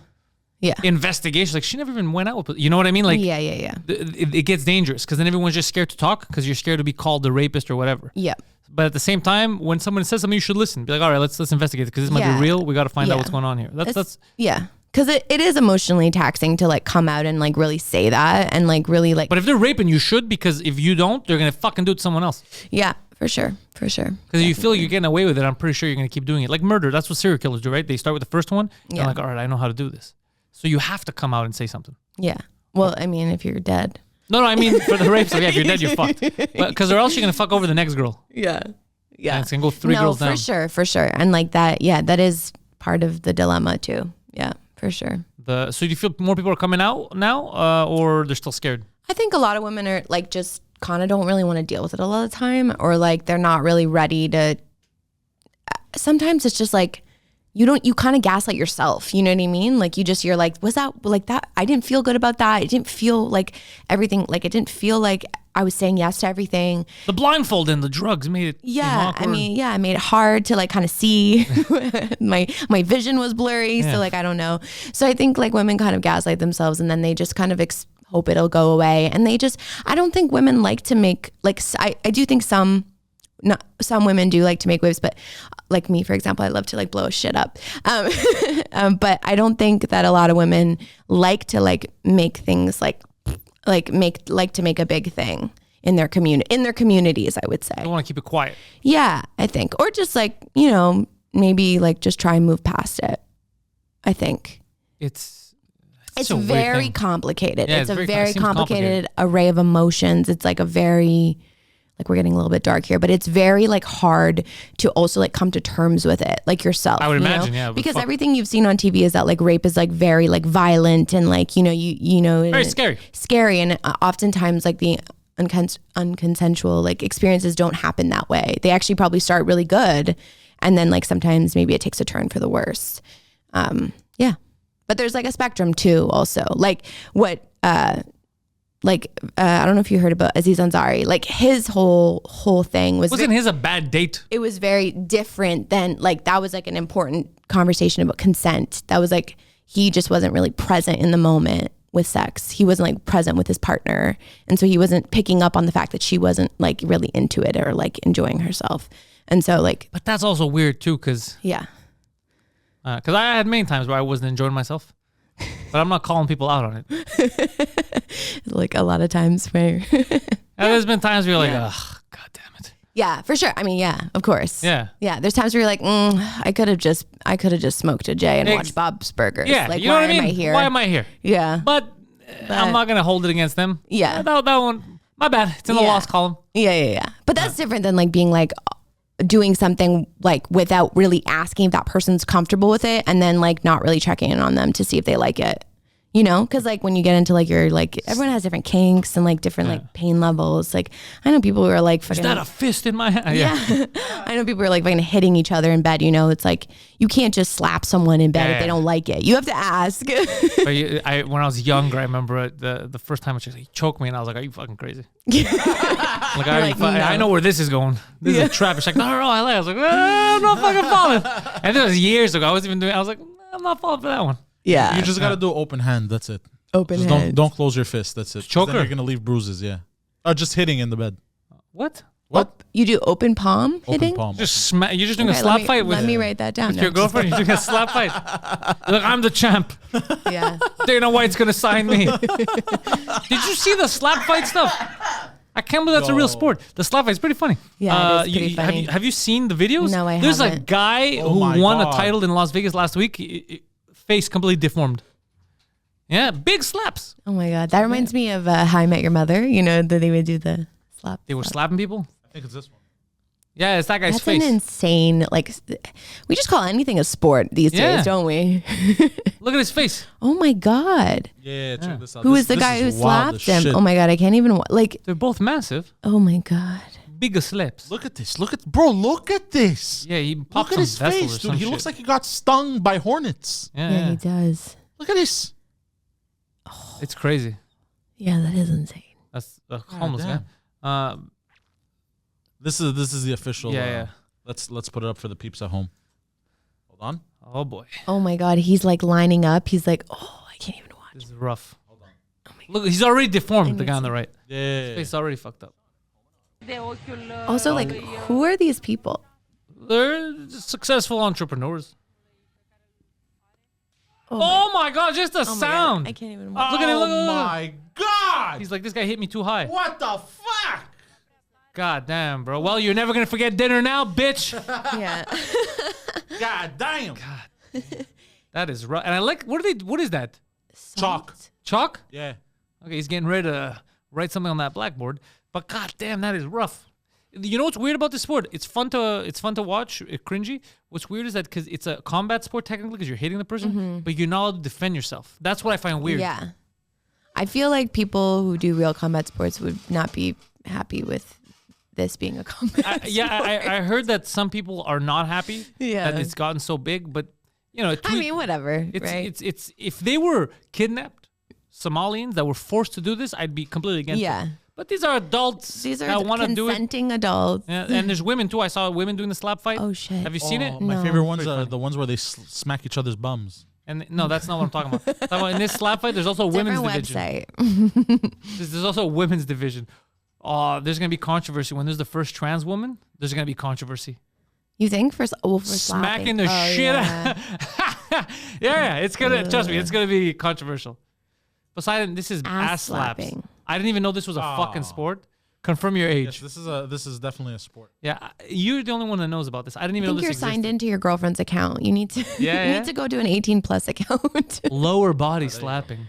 Yeah. investigation, like she never even went out with, you know what I mean? Like, Yeah. it gets dangerous because then everyone's just scared to talk because you're scared to be called the rapist or whatever. Yeah. But at the same time, when someone says something, you should listen. Be like, all right, let's investigate it because this might Yeah. be real. We got to find out Yeah. what's going on here. That's yeah. Cause it is emotionally taxing to like come out and like really say that and like really like, But if they're raping, you should, because if you don't, they're gonna fucking do it to someone else. yeah, for sure. Because if you feel like you're getting away with it, I'm pretty sure you're gonna keep doing it. Like murder, that's what serial killers do, right? They start with the first one. Yeah. Yeah. Like, all right, I know how to do this. So you have to come out and say something. Yeah. Well, I mean, if you're dead. No, I mean for the rape. So yeah, if you're dead, you're fucked. Because or else you're gonna fuck over the next girl. Yeah. Yeah. And it's gonna go three girls down. For sure. And like that, yeah, that is part of the dilemma too. Yeah, for sure. So do you feel more people are coming out now, or they're still scared? I think a lot of women are like just kind of don't really want to deal with it a lot of the time, or like they're not really ready to. Sometimes it's just like you kind of gaslight yourself. You know what I mean? Like you're like, was that like that? I didn't feel good about that. It didn't feel like everything. Like it didn't feel like I was saying yes to everything. The blindfold and the drugs made it. Yeah, awkward. I mean, yeah, it made it hard to like kind of see. my vision was blurry, Yeah. so like I don't know. So I think like women kind of gaslight themselves, and then they just kind of hope it'll go away. And I don't think women like to make like I do think some women do like to make waves, but like me, for example, I love to like blow shit up. But I don't think that a lot of women like to like make things like to make a big thing in their communities, I would say. I want to keep it quiet. Yeah, I think. Or just like, you know, maybe like just try and move past it. I think. It's It's a weird very thing. complicated. Yeah, it's a it very seems complicated array of emotions. It's like a very like we're getting a little bit dark here, but it's very like hard to also like come to terms with it, like yourself. I would you know? imagine, yeah. Because everything you've seen on TV is that like rape is like very like violent and like, you know, Very scary. Scary. And oftentimes like the unconsensual like experiences don't happen that way. They actually probably start really good. And then like sometimes maybe it takes a turn for the worse. Yeah. But there's like a spectrum too also. Like what, I don't know if you heard about Aziz Ansari. Like his whole thing Wasn't his a bad date? it was very different than like that was like an important conversation about consent. That was like he just wasn't really present in the moment with sex. He wasn't like present with his partner. And so he wasn't picking up on the fact that she wasn't like really into it or like enjoying herself. And so like But that's also weird too, because yeah. I had many times where I wasn't enjoying myself, but I'm not calling people out on it. Like a lot of times where And there's been times where you're like, ugh, god damn it. yeah, for sure. I mean, yeah, of course. Yeah. Yeah. There's times where you're like, I could have just smoked a J and watched Bob's Burgers. Yeah, Like, you know why what I mean? am I here? Why am I here? Yeah. But I'm not gonna hold it against them. Yeah. That one, my bad. It's in the Yeah. lost column. Yeah. But that's different than like being like doing something like without really asking if that person's comfortable with it and then like not really checking in on them to see if they like it. You know, because like when you get into like your like everyone has different kinks and like different like pain levels. Like I know people who are like fucking. Is that a fist in my hand? Yeah. I know people who are like fucking hitting each other in bed. You know, it's like you can't just slap someone in bed if they don't like it. You have to ask. But when I was younger, I remember the first time she choked me, and I was like, "Are you fucking crazy?" Like, I know where this is going. This is a trap. She's like, no, I like. I was like, I'm not fucking falling. And this was years ago. I was like, I'm not falling for that one. Yeah. You just got to do open hand. That's it. Open Just hand. don't close your fist. That's it. 'Cause Choker. then you're gonna leave bruises. Yeah. Or just hitting in the bed. What? What? You do open palm Open hitting? palm. Just you're just doing Okay, a slap fight with let me write that down. your girlfriend. You're doing a slap fight. Look, I'm the champ. Yeah. Dana White's gonna sign me. Did you see the slap fight stuff? I can't believe that's a real sport. The slap fight is pretty funny. Yeah, it is pretty funny. Have you seen the videos? No, I There's a haven't. guy Oh who my won a God. title in Las Vegas last week. Face completely deformed. Yeah, big slaps. Oh my God. That reminds me of How I Met Your Mother. You know, that they would do the slap. They were slapping people. I think it's this one. Yeah, it's that guy's That's face. an insane, like, we just call anything a sport these Yeah. days, don't we? Look at his face. Oh my God. Yeah, check this out. Who This- is the this guy who is wild as slapped him? shit. Oh my God. I can't even, like, They're both massive. oh my God. Bigger slaps. Look at this. Look at this. Yeah, he Look popped at some his vessel or face, dude. some He shit. looks like he got stung by hornets. Yeah, he does. Look at this. It's crazy. Yeah, that is insane. That's a homeless guy. damn. This is the official. Yeah. Let's put it up for the peeps at home. Hold on. Oh boy, Oh my God. He's like lining up. He's like, oh, I can't even watch. this is rough. Look, he's already deformed. The guy on the right. Yeah. Face already fucked up. Also, like, who are these people? They're just successful entrepreneurs. Oh my God, just the Oh my God, sound. I can't even watch. Look at him, look, look, look. my God. He's like, this guy hit me too high. What the fuck? God damn, bro. Well, you're never gonna forget dinner now, bitch. Yeah. God damn. That is rough. And I like, what is that? Chalk. Chalk? Yeah. Okay, he's getting ready to write something on that blackboard. But god damn, that is rough. You know what's weird about this sport? It's fun to watch. Cringy. What's weird is that because it's a combat sport technically, because you're hitting the person, but you're not allowed to defend yourself. That's what I find weird. Yeah. I feel like people who do real combat sports would not be happy with this being a combat I heard that some people are not happy Yeah. that it's gotten so big, but you know, I mean, whatever, right? It's if they were kidnapped Somalians that were forced to do this, I'd be completely against Yeah. it. But these are adults These that are want to do it. consenting adults. Yeah, and there's women too. I saw women doing the slap fight. Oh, shit. Have you seen it? My No. favorite ones are the ones where they smack each other's bums. And no, that's not what I'm talking about. I'm talking about in this slap fight, there's also a women's Different division. website. There's also a women's division. Oh, there's gonna be controversy when there's the first trans woman. There's gonna be controversy. You think for Smacking slapping? the Oh, shit yeah. out. Yeah, it's gonna trust me. It's gonna be controversial. Poseidon, this is ass slaps. slapping. I didn't even know this was a fucking sport. Confirm your age. Yes, this is definitely a sport. Yeah, you're the only one that knows about this. I didn't I even know think this you're existed. signed into your girlfriend's account. You need to. Yeah, you yeah. need to go to an 18+ account. Lower body slapping.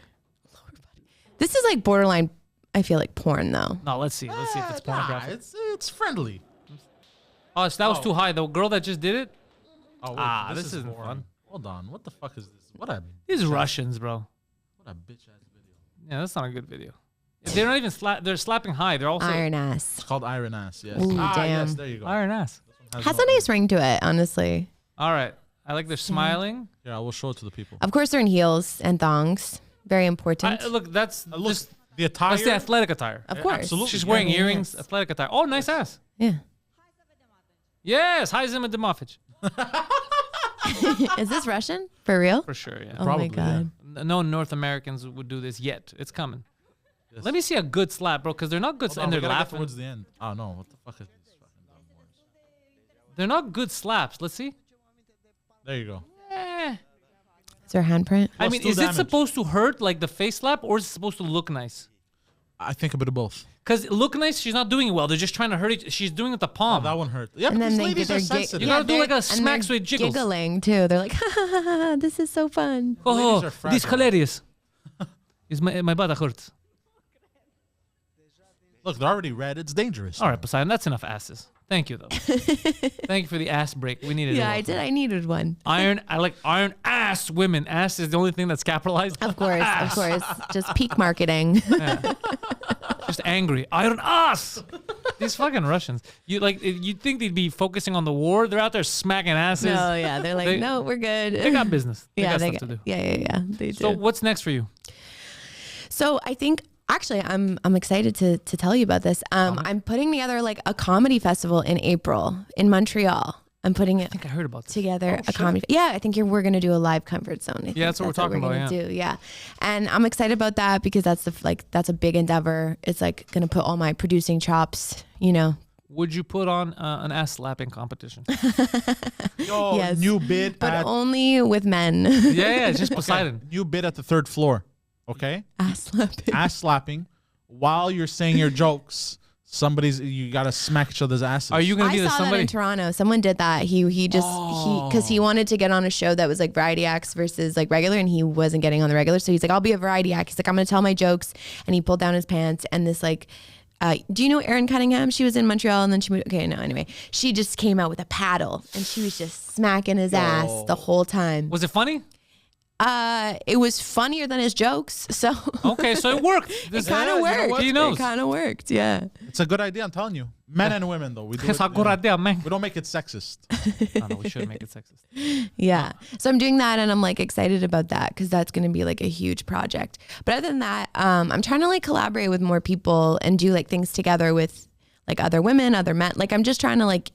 This is like borderline I feel like porn though. No, let's see. Let's see if it's pornographic. It's friendly. Oh, so that was too high. The girl that just did it. Oh, wait, this isn't boring. fun. Hold on. What the fuck is this? What a These Russians, bro. what a bitch ass video. Yeah, that's not a good video. They're not even they're slapping high. They're also Iron ass. It's called Iron Ass. Yes. Ooh, Yes. damn. There you go. iron ass. Has a nice ring to it, honestly. All right. I like they're smiling. Yeah, I will show it to the people. Of course, they're in heels and thongs. Very important. Look, that's Look, just the attire. that's the athletic attire. Of course. absolutely. She's wearing Yeah, earrings, yes. athletic attire. Oh, nice ass. Yeah. Yes, hi Zima Demofich. Is this Russian? For real? For sure, yeah. Oh Probably, my God. No North Americans would do this yet. It's coming. Yes. Let me see a good slap, bro, because they're not good Hold on, and we they're gotta get laughing. towards the end. Oh no, what the fuck is this fucking dumb words? They're not good slaps. Let's see. Oh There you go. Is there a handprint? I Plus mean, 2 is it damage. supposed to hurt like the face slap or is it supposed to look nice? I think a bit of both. Because look nice, she's not doing it well. They're just trying to hurt each. She's doing it with the Oh, palm. that one hurt. Yeah, And but then these they ladies get are their sensitive. You gotta do like a they're- smack and so it they're jiggles. giggling too. They're like, ha, ha, ha, ha, this is so fun. Oh, Ladies are this fragile. hilarious. Is my butt hurts. Look, they're already red. It's dangerous. All right, Poseidon, that's enough asses. Thank you, though. Thank you for the ass break. We needed it. Yeah, I did. I needed one. I like iron ass women. Ass is the only thing that's capitalized. Of course, of course. Just peak marketing. Just angry. Iron ass. These fucking Russians. You'd think they'd be focusing on the war. They're out there smacking asses. No, yeah. They're like, They- no, we're good. They got business. They yeah, got they stuff to do. Yeah. They So do. what's next for you? So I think actually I'm excited to tell you about this. I'm putting together like a comedy festival in April in Montreal. I'm putting it I think I heard about this. together a comedy. Yeah, I think we're gonna do a live comfort zone. I think that's what we're talking about, gonna do. Yeah, and I'm excited about that because that's a big endeavor. It's like gonna put all my producing chops. Would you put on an ass slapping competition? Yo, Yes. new bid But at only with men. yeah, it's just Poseidon. new bid at the 3rd floor. Okay, Ass slapping. ass slapping while you're saying your jokes. You gotta smack each other's asses. Are you gonna I be the saw that somebody? in Toronto. Someone did that. Because he wanted to get on a show that was like variety acts versus like regular, and he wasn't getting on the regular. So he's like, I'll be a variety act. He's like, I'm gonna tell my jokes, and he pulled down his pants, and this like. Do you know Erin Cunningham? She was in Montreal and then she moved. Okay, no, anyway. She just came out with a paddle and she was just smacking his ass the whole time. Was it funny? It was funnier than his jokes. So Okay, so it worked. it kind of worked. He knows. It kind of worked. Yeah. It's a good idea. I'm telling you, men and women though. We do. It's a good idea, man. We don't make it sexist. No, we should make it sexist. Yeah. So I'm doing that and I'm like excited about that because that's going to be like a huge project. But other than that, I'm trying to like collaborate with more people and do like things together with like other women, other men. Like I'm just trying to like,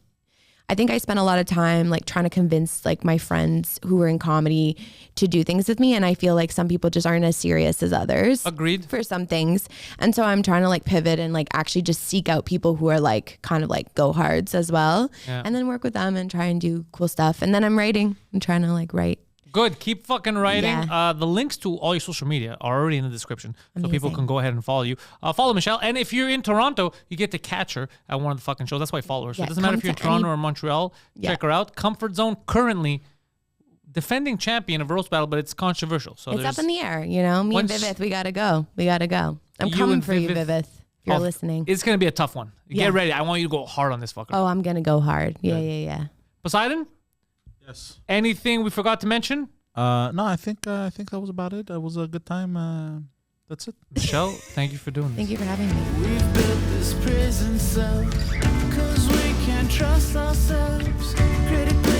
I think I spent a lot of time like trying to convince like my friends who were in comedy to do things with me. And I feel like some people just aren't as serious as others. Agreed. For some things. And so I'm trying to like pivot and like actually just seek out people who are like kind of like go hards as well. Yeah. And then work with them and try and do cool stuff. And then I'm writing. I'm trying to like write. Good. Keep fucking writing. Yeah. The links to all your social media are already in the description, so people Amazing. can go ahead and follow you. Follow Michelle, and if you're in Toronto, you get to catch her at one of the fucking shows. That's why I follow her. So Yeah, it doesn't matter come if you're in to Toronto any- or Montreal. Yeah. Check her out. Comfort Zone currently defending champion of roast battle, but it's controversial. So It's there's up in the air, you know. Me and Once- Vivith, we gotta go. I'm You coming and for you, Vivith- Vivith. If you're Oh, listening. It's gonna be a tough one. Yeah. Get ready. I want you to go hard on this fucker. Oh, I'm gonna go hard. Yeah. Poseidon, Yes. anything we forgot to mention? No, I think that was about it. It was a good time. That's it. Michelle, thank you for doing this. Thank you for having me. We've built this prison cell, 'cause we can't trust ourselves. Critical